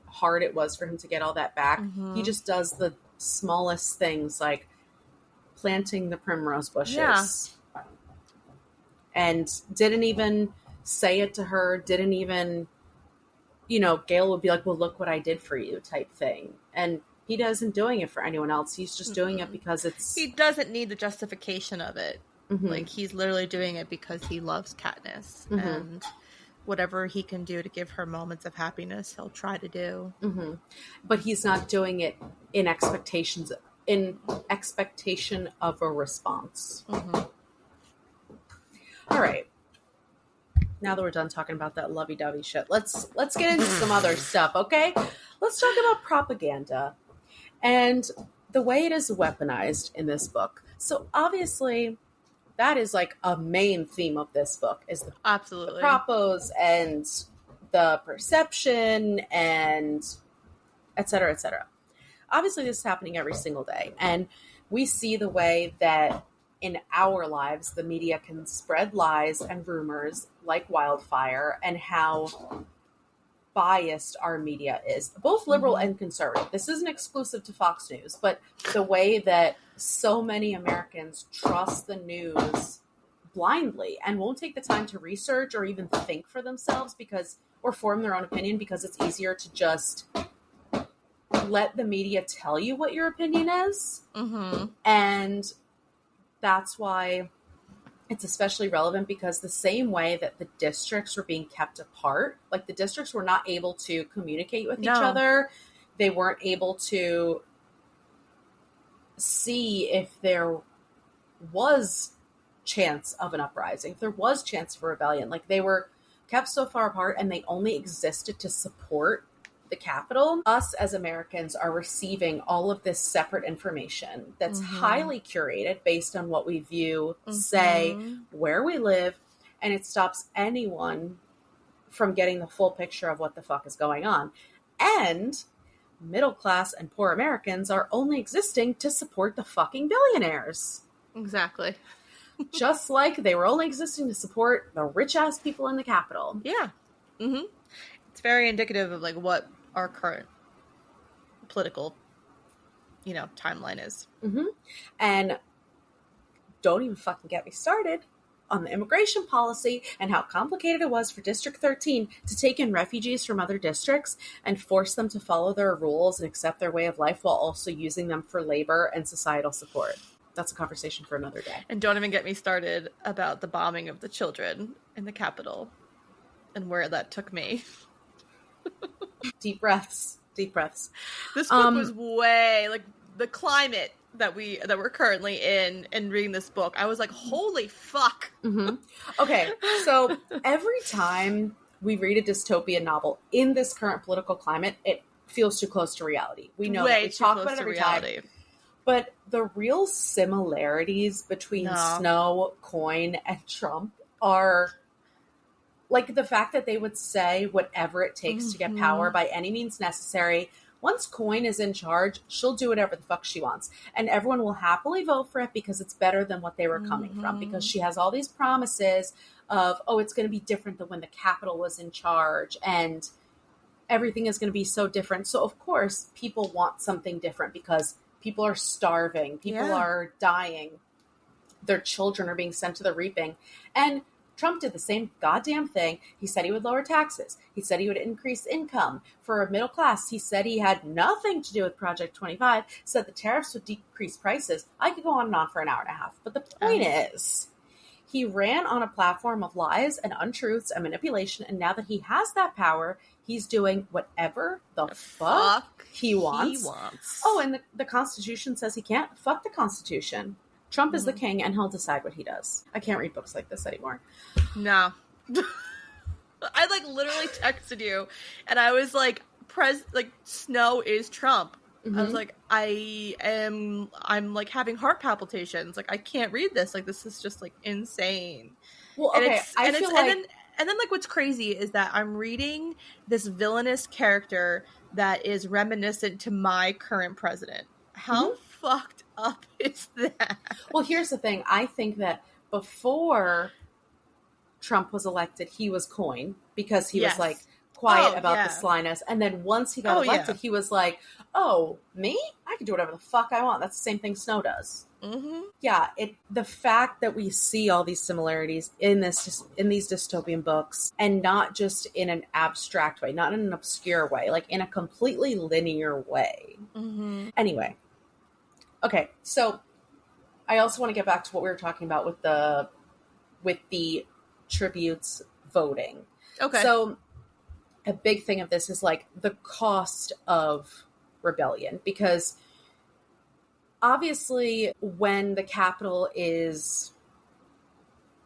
hard it was for him to get all that back, he just does the smallest things, like planting the primrose bushes. And didn't even say it to her, didn't even, Gale would be like, well, look what I did for you type thing. And he isn't doing it for anyone else. He's just doing it because he doesn't need the justification of it. Like, he's literally doing it because he loves Katniss. And whatever he can do to give her moments of happiness, he'll try to do. But he's not doing it in expectation of a response. All right. Now that we're done talking about that lovey-dovey shit, let's get into some other stuff, okay? Let's talk about propaganda and the way it is weaponized in this book. So obviously, that is like a main theme of this book, is the propos and the perception and et cetera, et cetera. Obviously, this is happening every single day. And we see the way that in our lives, the media can spread lies and rumors like wildfire, and how biased our media is, both liberal and conservative. This isn't exclusive to Fox News, but the way that so many Americans trust the news blindly and won't take the time to research or even think for themselves or form their own opinion, because it's easier to just let the media tell you what your opinion is. And that's why it's especially relevant, because the same way that the districts were being kept apart, like the districts were not able to communicate with each other. They weren't able to see if there was chance of an uprising, if there was chance of a rebellion. Like, they were kept so far apart, and they only existed to support the Capitol. Us as Americans are receiving all of this separate information that's highly curated based on what we view, say, where we live, and it stops anyone from getting the full picture of what the fuck is going on. And middle class and poor Americans are only existing to support the fucking billionaires. Exactly. Just like they were only existing to support the rich ass people in the Capitol. Yeah. It's very indicative of like what our current political, timeline is. And don't even fucking get me started on the immigration policy and how complicated it was for District 13 to take in refugees from other districts and force them to follow their rules and accept their way of life while also using them for labor and societal support. That's a conversation for another day. And don't even get me started about the bombing of the children in the Capitol and where that took me. Deep breaths. This book was way, like, the climate that we're currently in and reading this book, I was like, holy fuck. Okay, so every time we read a dystopian novel in this current political climate, it feels too close to reality. We know that. We talk about it every time. But the real similarities between Snow, Coin, and Trump are, like, the fact that they would say whatever it takes to get power by any means necessary, Once Coin is in charge, she'll do whatever the fuck she wants. And everyone will happily vote for it because it's better than what they were coming from. Because she has all these promises of, oh, it's going to be different than when the Capitol was in charge. And everything is going to be so different. So, of course, people want something different because people are starving. People are dying. Their children are being sent to the reaping. And Trump did the same goddamn thing. He said he would lower taxes. He said he would increase income for a middle class. He said he had nothing to do with Project 25, said the tariffs would decrease prices. I could go on and on for an hour and a half. But the point is, he ran on a platform of lies and untruths and manipulation. And now that he has that power, he's doing whatever the fuck he wants. Oh, and the Constitution says he can't. Fuck the Constitution. Trump is the king, and he'll decide what he does. I can't read books like this anymore. No. I, like, literally texted you, and I was like, Snow is Trump. I was like, I'm, like, having heart palpitations. Like, I can't read this. Like, this is just, like, insane. Well, okay, and then, like, what's crazy is that I'm reading this villainous character that is reminiscent to my current president. How fucked up is that? Well, here's the thing. I think that before Trump was elected, he was Coin because he was like quiet about the slyness. And then once he got elected, he was like, oh, me? I can do whatever the fuck I want. That's the same thing Snow does. Yeah, the fact that we see all these similarities in these dystopian books, and not just in an abstract way, not in an obscure way, like in a completely linear way. Anyway. Okay, so I also want to get back to what we were talking about with the tributes voting. Okay. So a big thing of this is like the cost of rebellion, because obviously when the Capitol is,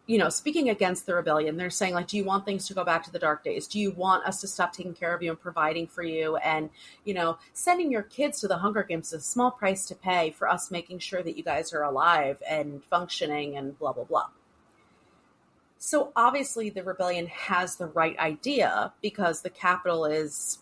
you know, speaking against the rebellion, they're saying, like, do you want things to go back to the dark days? Do you want us to stop taking care of you and providing for you? And, you know, sending your kids to the Hunger Games is a small price to pay for us making sure that you guys are alive and functioning and blah, blah, blah. So obviously the rebellion has the right idea because the Capitol is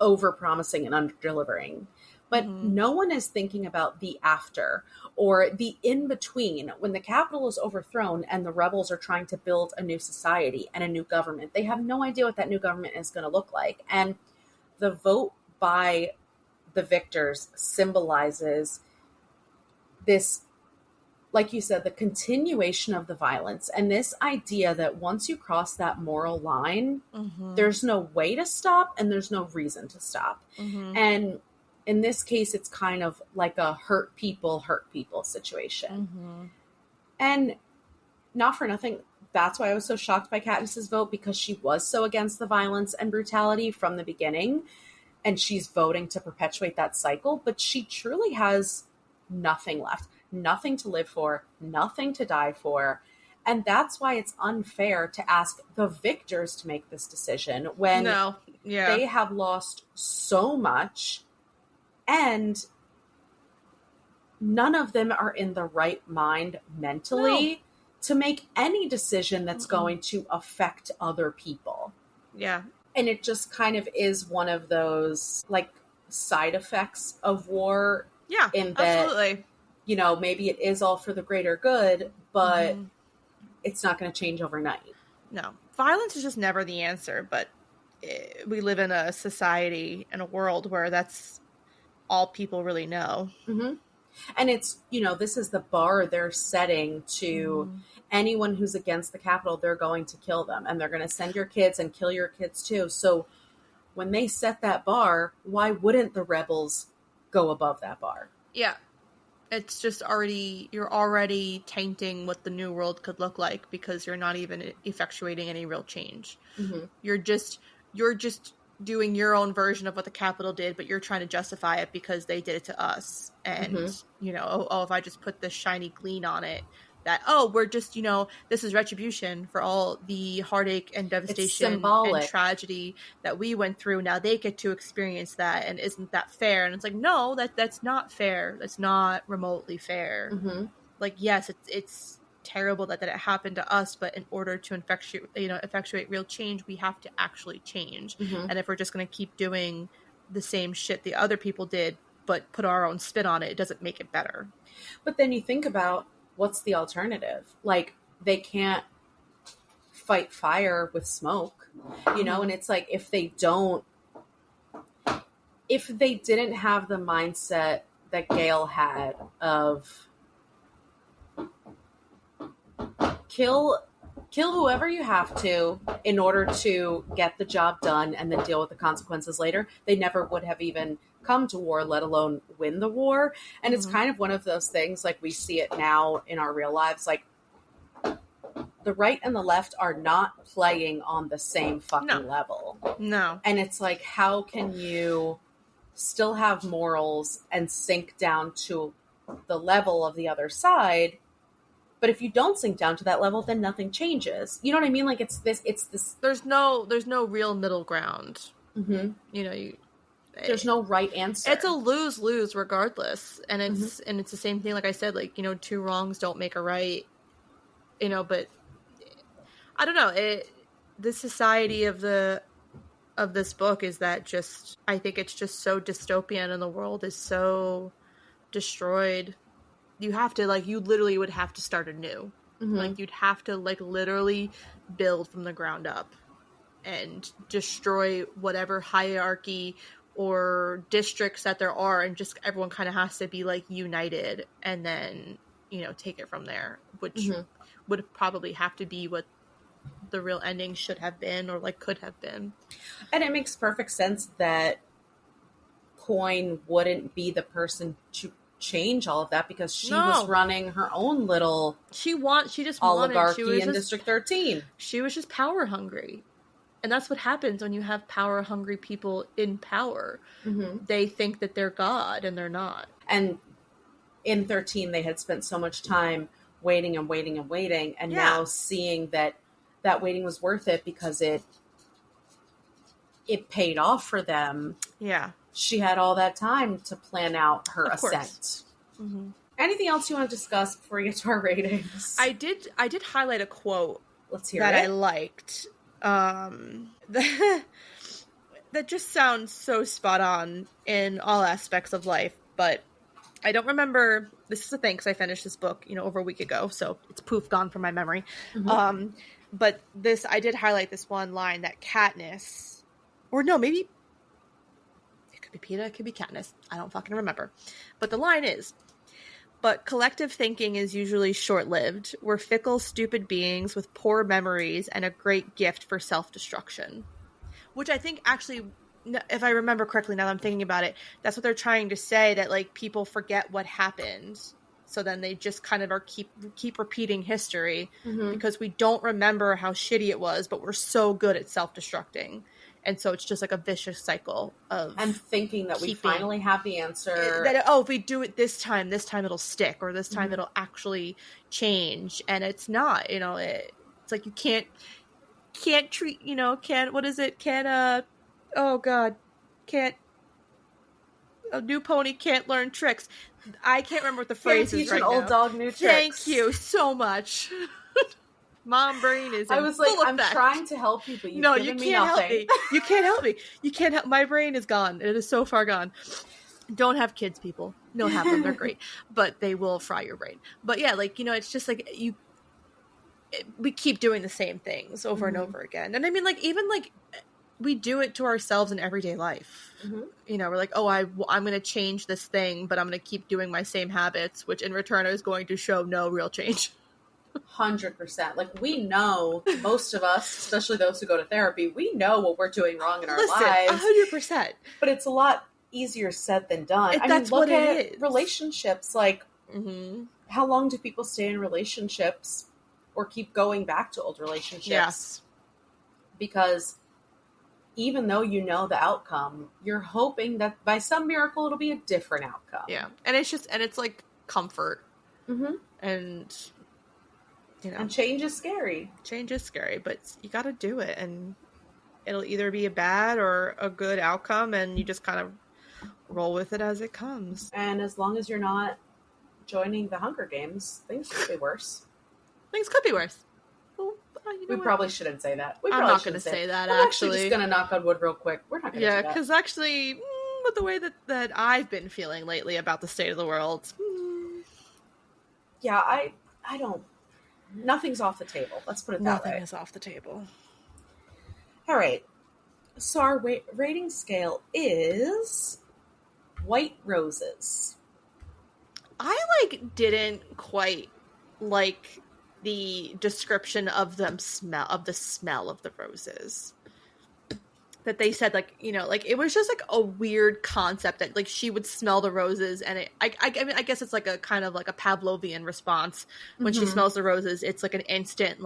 over-promising and under-delivering. But no one is thinking about the after or the in-between when the Capitol is overthrown and the rebels are trying to build a new society and a new government. They have no idea what that new government is going to look like. And the vote by the victors symbolizes this, like you said, the continuation of the violence and this idea that once you cross that moral line, there's no way to stop and there's no reason to stop. And in this case, it's kind of like a hurt people situation. And not for nothing, that's why I was so shocked by Katniss's vote, because she was so against the violence and brutality from the beginning. And she's voting to perpetuate that cycle. But she truly has nothing left. Nothing to live for. Nothing to die for. And that's why it's unfair to ask the victors to make this decision when they have lost so much. And none of them are in the right mind mentally to make any decision that's going to affect other people. Yeah. And it just kind of is one of those, like, side effects of war. Yeah, in that, absolutely. You know, maybe it is all for the greater good, but it's not going to change overnight. No. Violence is just never the answer, but we live in a society and a world where that's all people really know. And it's, you know, this is the bar they're setting to anyone who's against the Capitol. They're going to kill them, and they're going to send your kids and kill your kids too. So when they set that bar, why wouldn't the rebels go above that bar? Yeah. It's just you're already tainting what the new world could look like because you're not even effectuating any real change. You're just doing your own version of what the Capitol did, but you're trying to justify it because they did it to us. And, you know, if I just put this shiny gleam on it, that, we're just, you know, this is retribution for all the heartache and devastation and tragedy that we went through. Now they get to experience that. And isn't that fair? And it's like, no, that's not fair. That's not remotely fair. Like, yes, it's terrible that it happened to us, but in order to effectuate real change, we have to actually change. And if we're just going to keep doing the same shit the other people did, but put our own spin on it. It doesn't make it better. But then you think about what's the alternative? Like, they can't fight fire with smoke, you know? And it's like, if they didn't have the mindset that Gale had of kill whoever you have to in order to get the job done and then deal with the consequences later, they never would have even come to war, let alone win the war. And it's kind of one of those things, like, we see it now in our real lives, like, the right and the left are not playing on the same fucking level. No. And it's like, how can you still have morals and sink down to the level of the other side? But if you don't sink down to that level, then nothing changes. You know what I mean? Like, it's this. There's no real middle ground. Mm-hmm. You know, there's no right answer. It's a lose-lose regardless. And it's the same thing. Like I said, like, you know, two wrongs don't make a right, you know, but I don't know. The society of this book is that just, I think it's just so dystopian and the world is so destroyed. You have to, like, you literally would have to start anew. Mm-hmm. Like, you'd have to, like, literally build from the ground up and destroy whatever hierarchy or districts that there are, and just everyone kind of has to be, like, united, and then, you know, take it from there, which would probably have to be what the real ending should have been, or, like, could have been. And it makes perfect sense that Coin wouldn't be the person to change all of that, because she was running her own little oligarchy in District 13. She was just power hungry. And that's what happens when you have power hungry people in power. Mm-hmm. They think that they're God, and they're not. And in 13, they had spent so much time waiting and waiting and waiting, and now seeing that waiting was worth it because it paid off for them. Yeah. She had all that time to plan out her ascent. Mm-hmm. Anything else you want to discuss before we get to our ratings? I did highlight a quote. Let's hear that it. I liked. That just sounds so spot on in all aspects of life, but I don't remember. This is the thing, because I finished this book, you know, over a week ago, so it's poof, gone from my memory. Mm-hmm. But I did highlight this one line that Katniss, or no, maybe it could be Peeta, it could be Katniss. I don't fucking remember. But the line is, "But collective thinking is usually short-lived. We're fickle, stupid beings with poor memories and a great gift for self-destruction." Which I think, actually, if I remember correctly, now that I'm thinking about it, that's what they're trying to say, that, like, people forget what happened. So then they just kind of keep repeating history, because we don't remember how shitty it was, but we're so good at self-destructing. And so it's just like a vicious cycle of... And thinking that we finally have the answer. That, if we do it this time it'll stick, or this time it'll actually change. And it's not, you know, it's like you can't treat, you know, a new pony can't learn tricks. I can't remember what the phrase is right now. Teach an old dog new tricks. Thank you so much. Mom brain is. I was like, I'm trying to help you, but you've given me nothing. Help me. You can't help me. You can't help. My brain is gone. It is so far gone. Don't have kids, people. No, have them. They're great, but they will fry your brain. But yeah, like, you know, it's just like we keep doing the same things over and over again. And I mean, like, even like we do it to ourselves in everyday life. Mm-hmm. You know, we're like, oh, I'm going to change this thing, but I'm going to keep doing my same habits, which in return is going to show no real change. 100%. Like, we know, most of us, especially those who go to therapy, we know what we're doing wrong in our lives. 100%. But it's a lot easier said than done. That's look what at it is. Relationships. Like, how long do people stay in relationships or keep going back to old relationships? Yes. Because even though you know the outcome, you're hoping that by some miracle it'll be a different outcome. Yeah. And it's like comfort. Mm-hmm. And, you know. And change is scary. Change is scary, but you got to do it. And it'll either be a bad or a good outcome, and you just kind of roll with it as it comes. And as long as you're not joining the Hunger Games, things could be worse. Things could be worse. Well, we probably shouldn't say that. I'm not going to say that, actually. I'm actually just going to knock on wood real quick. We're not going to do that. Yeah, because actually, with the way that I've been feeling lately about the state of the world. Yeah, I don't. Nothing's off the table. Let's put it that way. Nothing is off the table. All right. So our rating scale is white roses. I didn't quite like the description of the smell of the roses. That they said, it was just a weird concept that she would smell the roses, and I mean, I guess it's a kind of a Pavlovian response when she smells the roses. It's an instant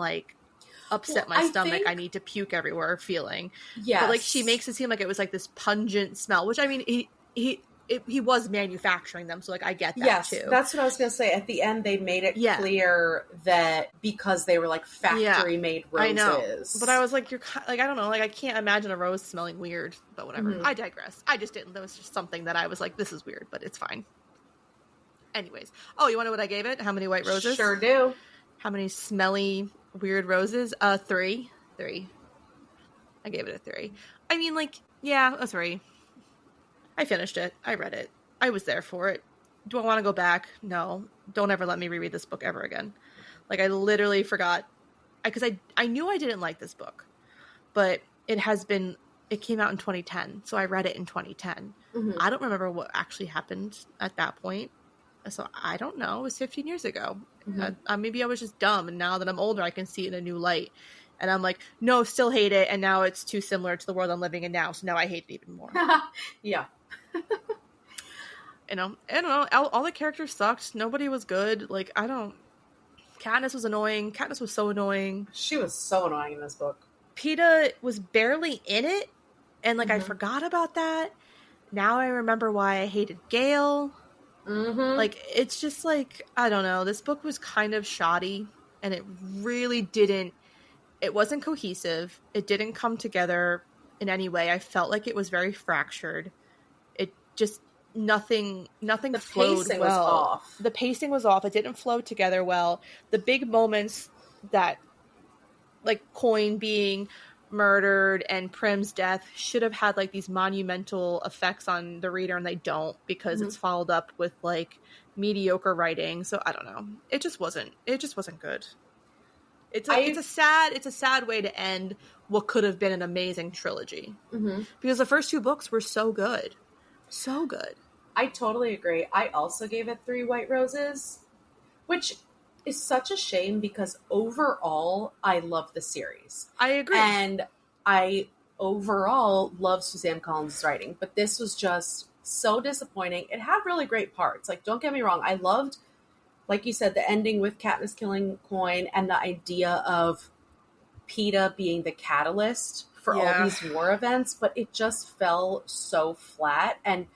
upset my stomach, I need to puke everywhere feeling. Yeah, but she makes it seem like it was this pungent smell, which I mean he was manufacturing them, so I get that too. That's what I was gonna say. At the end, they made it clear that because they were factory made roses. I know, but I was you're I don't know, I can't imagine a rose smelling weird. But whatever. I digress. I just didn't. That was just something that I was this is weird, but it's fine. Anyways, you want to know what I gave it? How many white roses? Sure do. How many smelly weird roses? 3. I gave it a 3. I mean, a 3. I finished it. I read it. I was there for it. Do I want to go back? No. Don't ever let me reread this book ever again. I literally forgot. Because I knew I didn't like this book. But it came out in 2010. So I read it in 2010. I don't remember what actually happened at that point. So I don't know. It was 15 years ago. Maybe I was just dumb. And now that I'm older, I can see it in a new light. And I'm no, still hate it. And now it's too similar to the world I'm living in now. So now I hate it even more. Yeah. I don't know. All the characters sucked. Nobody was good. Katniss was annoying. Katniss was so annoying. She was so annoying in this book. Peeta was barely in it. And I forgot about that. Now I remember why I hated Gale. It's just I don't know. This book was kind of shoddy. And it really didn't. It wasn't cohesive. It didn't come together in any way. I felt like it was very fractured. It just nothing flowed pacing well. Was off. The pacing was off. It didn't flow together well. The big moments that Coin being murdered and Prim's death should have had these monumental effects on the reader, and they don't, because it's followed up with mediocre writing. So I don't know. It just wasn't good. It's a sad way to end what could have been an amazing trilogy. Because the first 2 books were so good. So good. I totally agree. I also gave it 3 white roses, which is such a shame because overall I love the series. I agree. And I overall love Suzanne Collins' writing, but this was just so disappointing. It had really great parts. Don't get me wrong. I loved, like you said, the ending with Katniss killing Coin and the idea of Peeta being the catalyst for all these war events, but it just fell so flat, and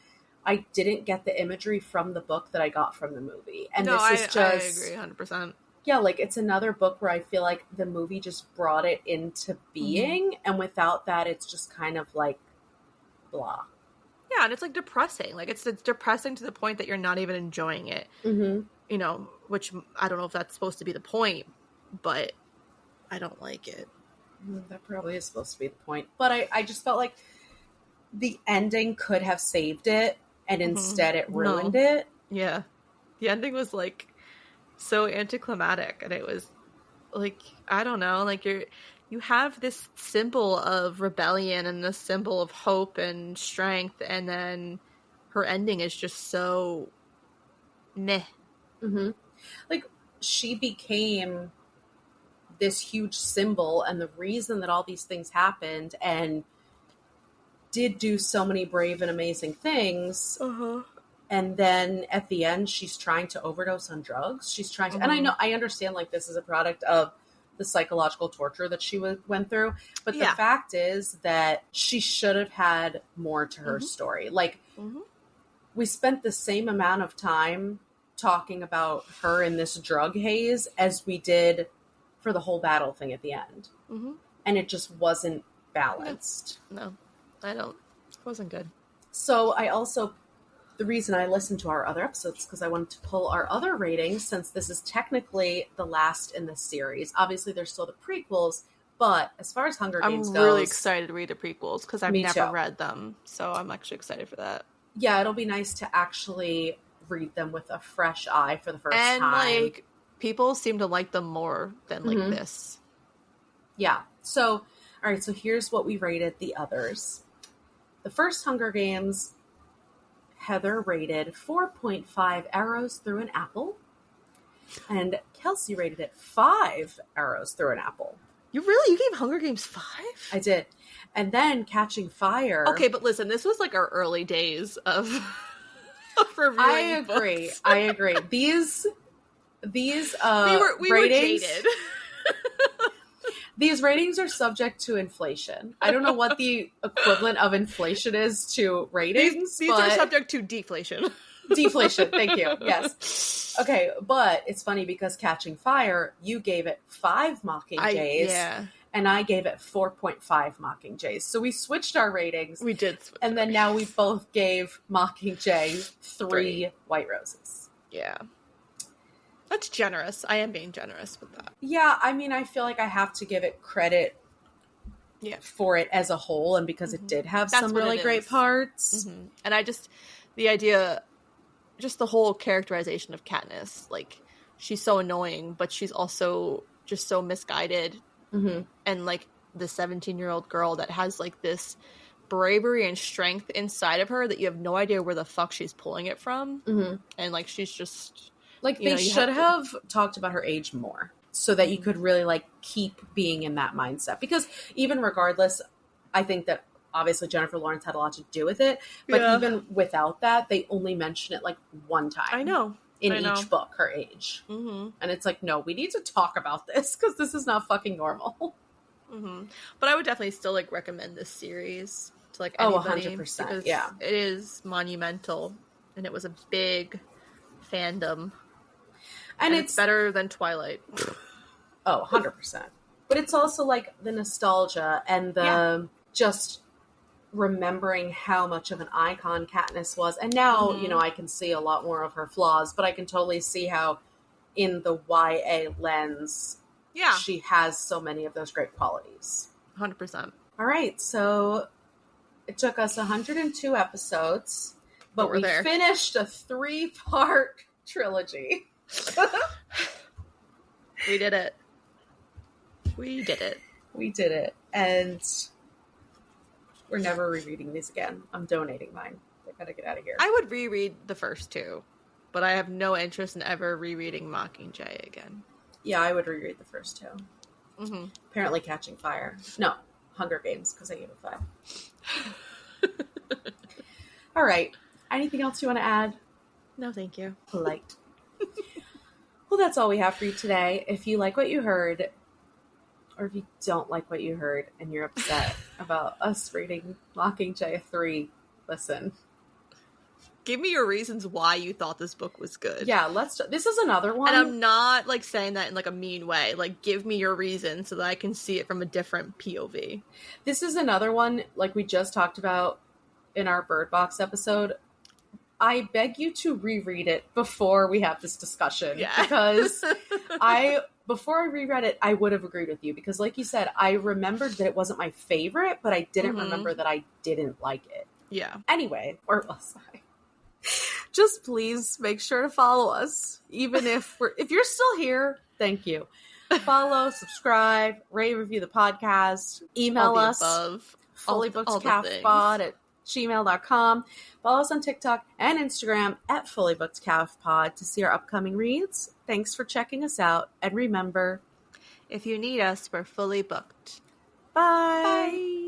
I didn't get the imagery from the book that I got from the movie. And I agree 100%. Yeah, it's another book where I feel like the movie just brought it into being, and without that, it's just kind of blah. Yeah, and it's depressing. It's depressing to the point that you're not even enjoying it. Which I don't know if that's supposed to be the point, but I don't like it. That probably is supposed to be the point. But I just felt like the ending could have saved it, and instead it ruined it. Yeah. The ending was so anticlimactic, and it was I don't know, you have this symbol of rebellion and this symbol of hope and strength, and then her ending is just so meh. She became this huge symbol and the reason that all these things happened, and did do so many brave and amazing things. And then at the end, she's trying to overdose on drugs. She's trying to, and I understand this is a product of the psychological torture that she went through. But the fact is that she should have had more to her story. We spent the same amount of time talking about her in this drug haze as we did for the whole battle thing at the end. And it just wasn't balanced. No, I don't. It wasn't good. So the reason I listened to our other episodes is because I wanted to pull our other ratings, since this is technically the last in the series. Obviously, there's still the prequels, But as far as Hunger Games goes... I'm really excited to read the prequels because I've never read them. So I'm actually excited for that. Yeah, it'll be nice to actually read them with a fresh eye for the first time. And, like, people seem to like them more than, like, this. Yeah. So, all right, so here's what we rated the others. The first Hunger Games, Heather rated 4.5 arrows through an apple. And Kelsey rated it 5 arrows through an apple. You gave Hunger Games 5? I did. And then Catching Fire. Okay, but listen, this was like our early days of reviewing I agree. These we were jaded. These ratings are subject to inflation. I don't know what the equivalent of inflation is to ratings. These are subject to deflation. Deflation, thank you. Yes. Okay, but it's funny because Catching Fire, you gave it 5 Mockingjays. And I gave it 4.5 Mockingjays. So we switched our ratings. We did switch. And then now we both gave Mockingjay 3 White Roses. Yeah. That's generous. I am being generous with that. Yeah, I mean, I feel like I have to give it credit for it as a whole, and because it did have some really great parts. Mm-hmm. And I just, the idea, just the whole characterization of Katniss, like, she's so annoying, but she's also just so misguided. Mm-hmm. And, like, the 17-year-old girl that has, like, this bravery and strength inside of her that you have no idea where the fuck she's pulling it from. Mm-hmm. And, like, she's just... Like, they should have talked about her age more so that you could really, like, keep being in that mindset. Because even regardless, I think that obviously Jennifer Lawrence had a lot to do with it. But even without that, they only mention it, like, one time. I know. In each book, her age. Mm-hmm. And it's like, no, we need to talk about this because this is not fucking normal. Mm-hmm. But I would definitely still, like, recommend this series to, like, anybody. 100%, yeah. It is monumental. And it was a big fandom. And it's better than Twilight. 100%. But it's also, like, the nostalgia and the just remembering how much of an icon Katniss was. And now, you know, I can see a lot more of her flaws, but I can totally see how in the YA lens, she has so many of those great qualities. 100%. All right. So it took us 102 episodes, but we finished a 3-part trilogy. We did it. We did it. And we're never rereading these again. I'm donating mine. I gotta get out of here. I would reread the first 2, but I have no interest in ever rereading Mockingjay again. Yeah, I would reread the first 2. Mm-hmm. Apparently Catching Fire. No, Hunger Games, because I gave it 5. All right. Anything else you want to add? No, thank you. Polite. Well, that's all we have for you today. If you like what you heard, or if you don't like what you heard and you're upset about us reading Mockingjay 3, listen. Give me your reasons why you thought this book was good. Yeah, this is another one. And I'm not, like, saying that in, like, a mean way. Like, give me your reason so that I can see it from a different POV. This is another one, like we just talked about in our Bird Box episode. I beg you to reread it before we have this discussion. Yeah. Because before I reread it, I would have agreed with you. Because like you said, I remembered that it wasn't my favorite, but I didn't remember that I didn't like it. Yeah. Anyway, sorry. Just please make sure to follow us. Even if you're still here, thank you. Follow, subscribe, rate, review the podcast. Email us. fullybookedcalfpod@gmail.com. Follow us on TikTok and Instagram @fullybookedcalfpod to see our upcoming reads. Thanks for checking us out. And remember, if you need us, we're fully booked. Bye. Bye.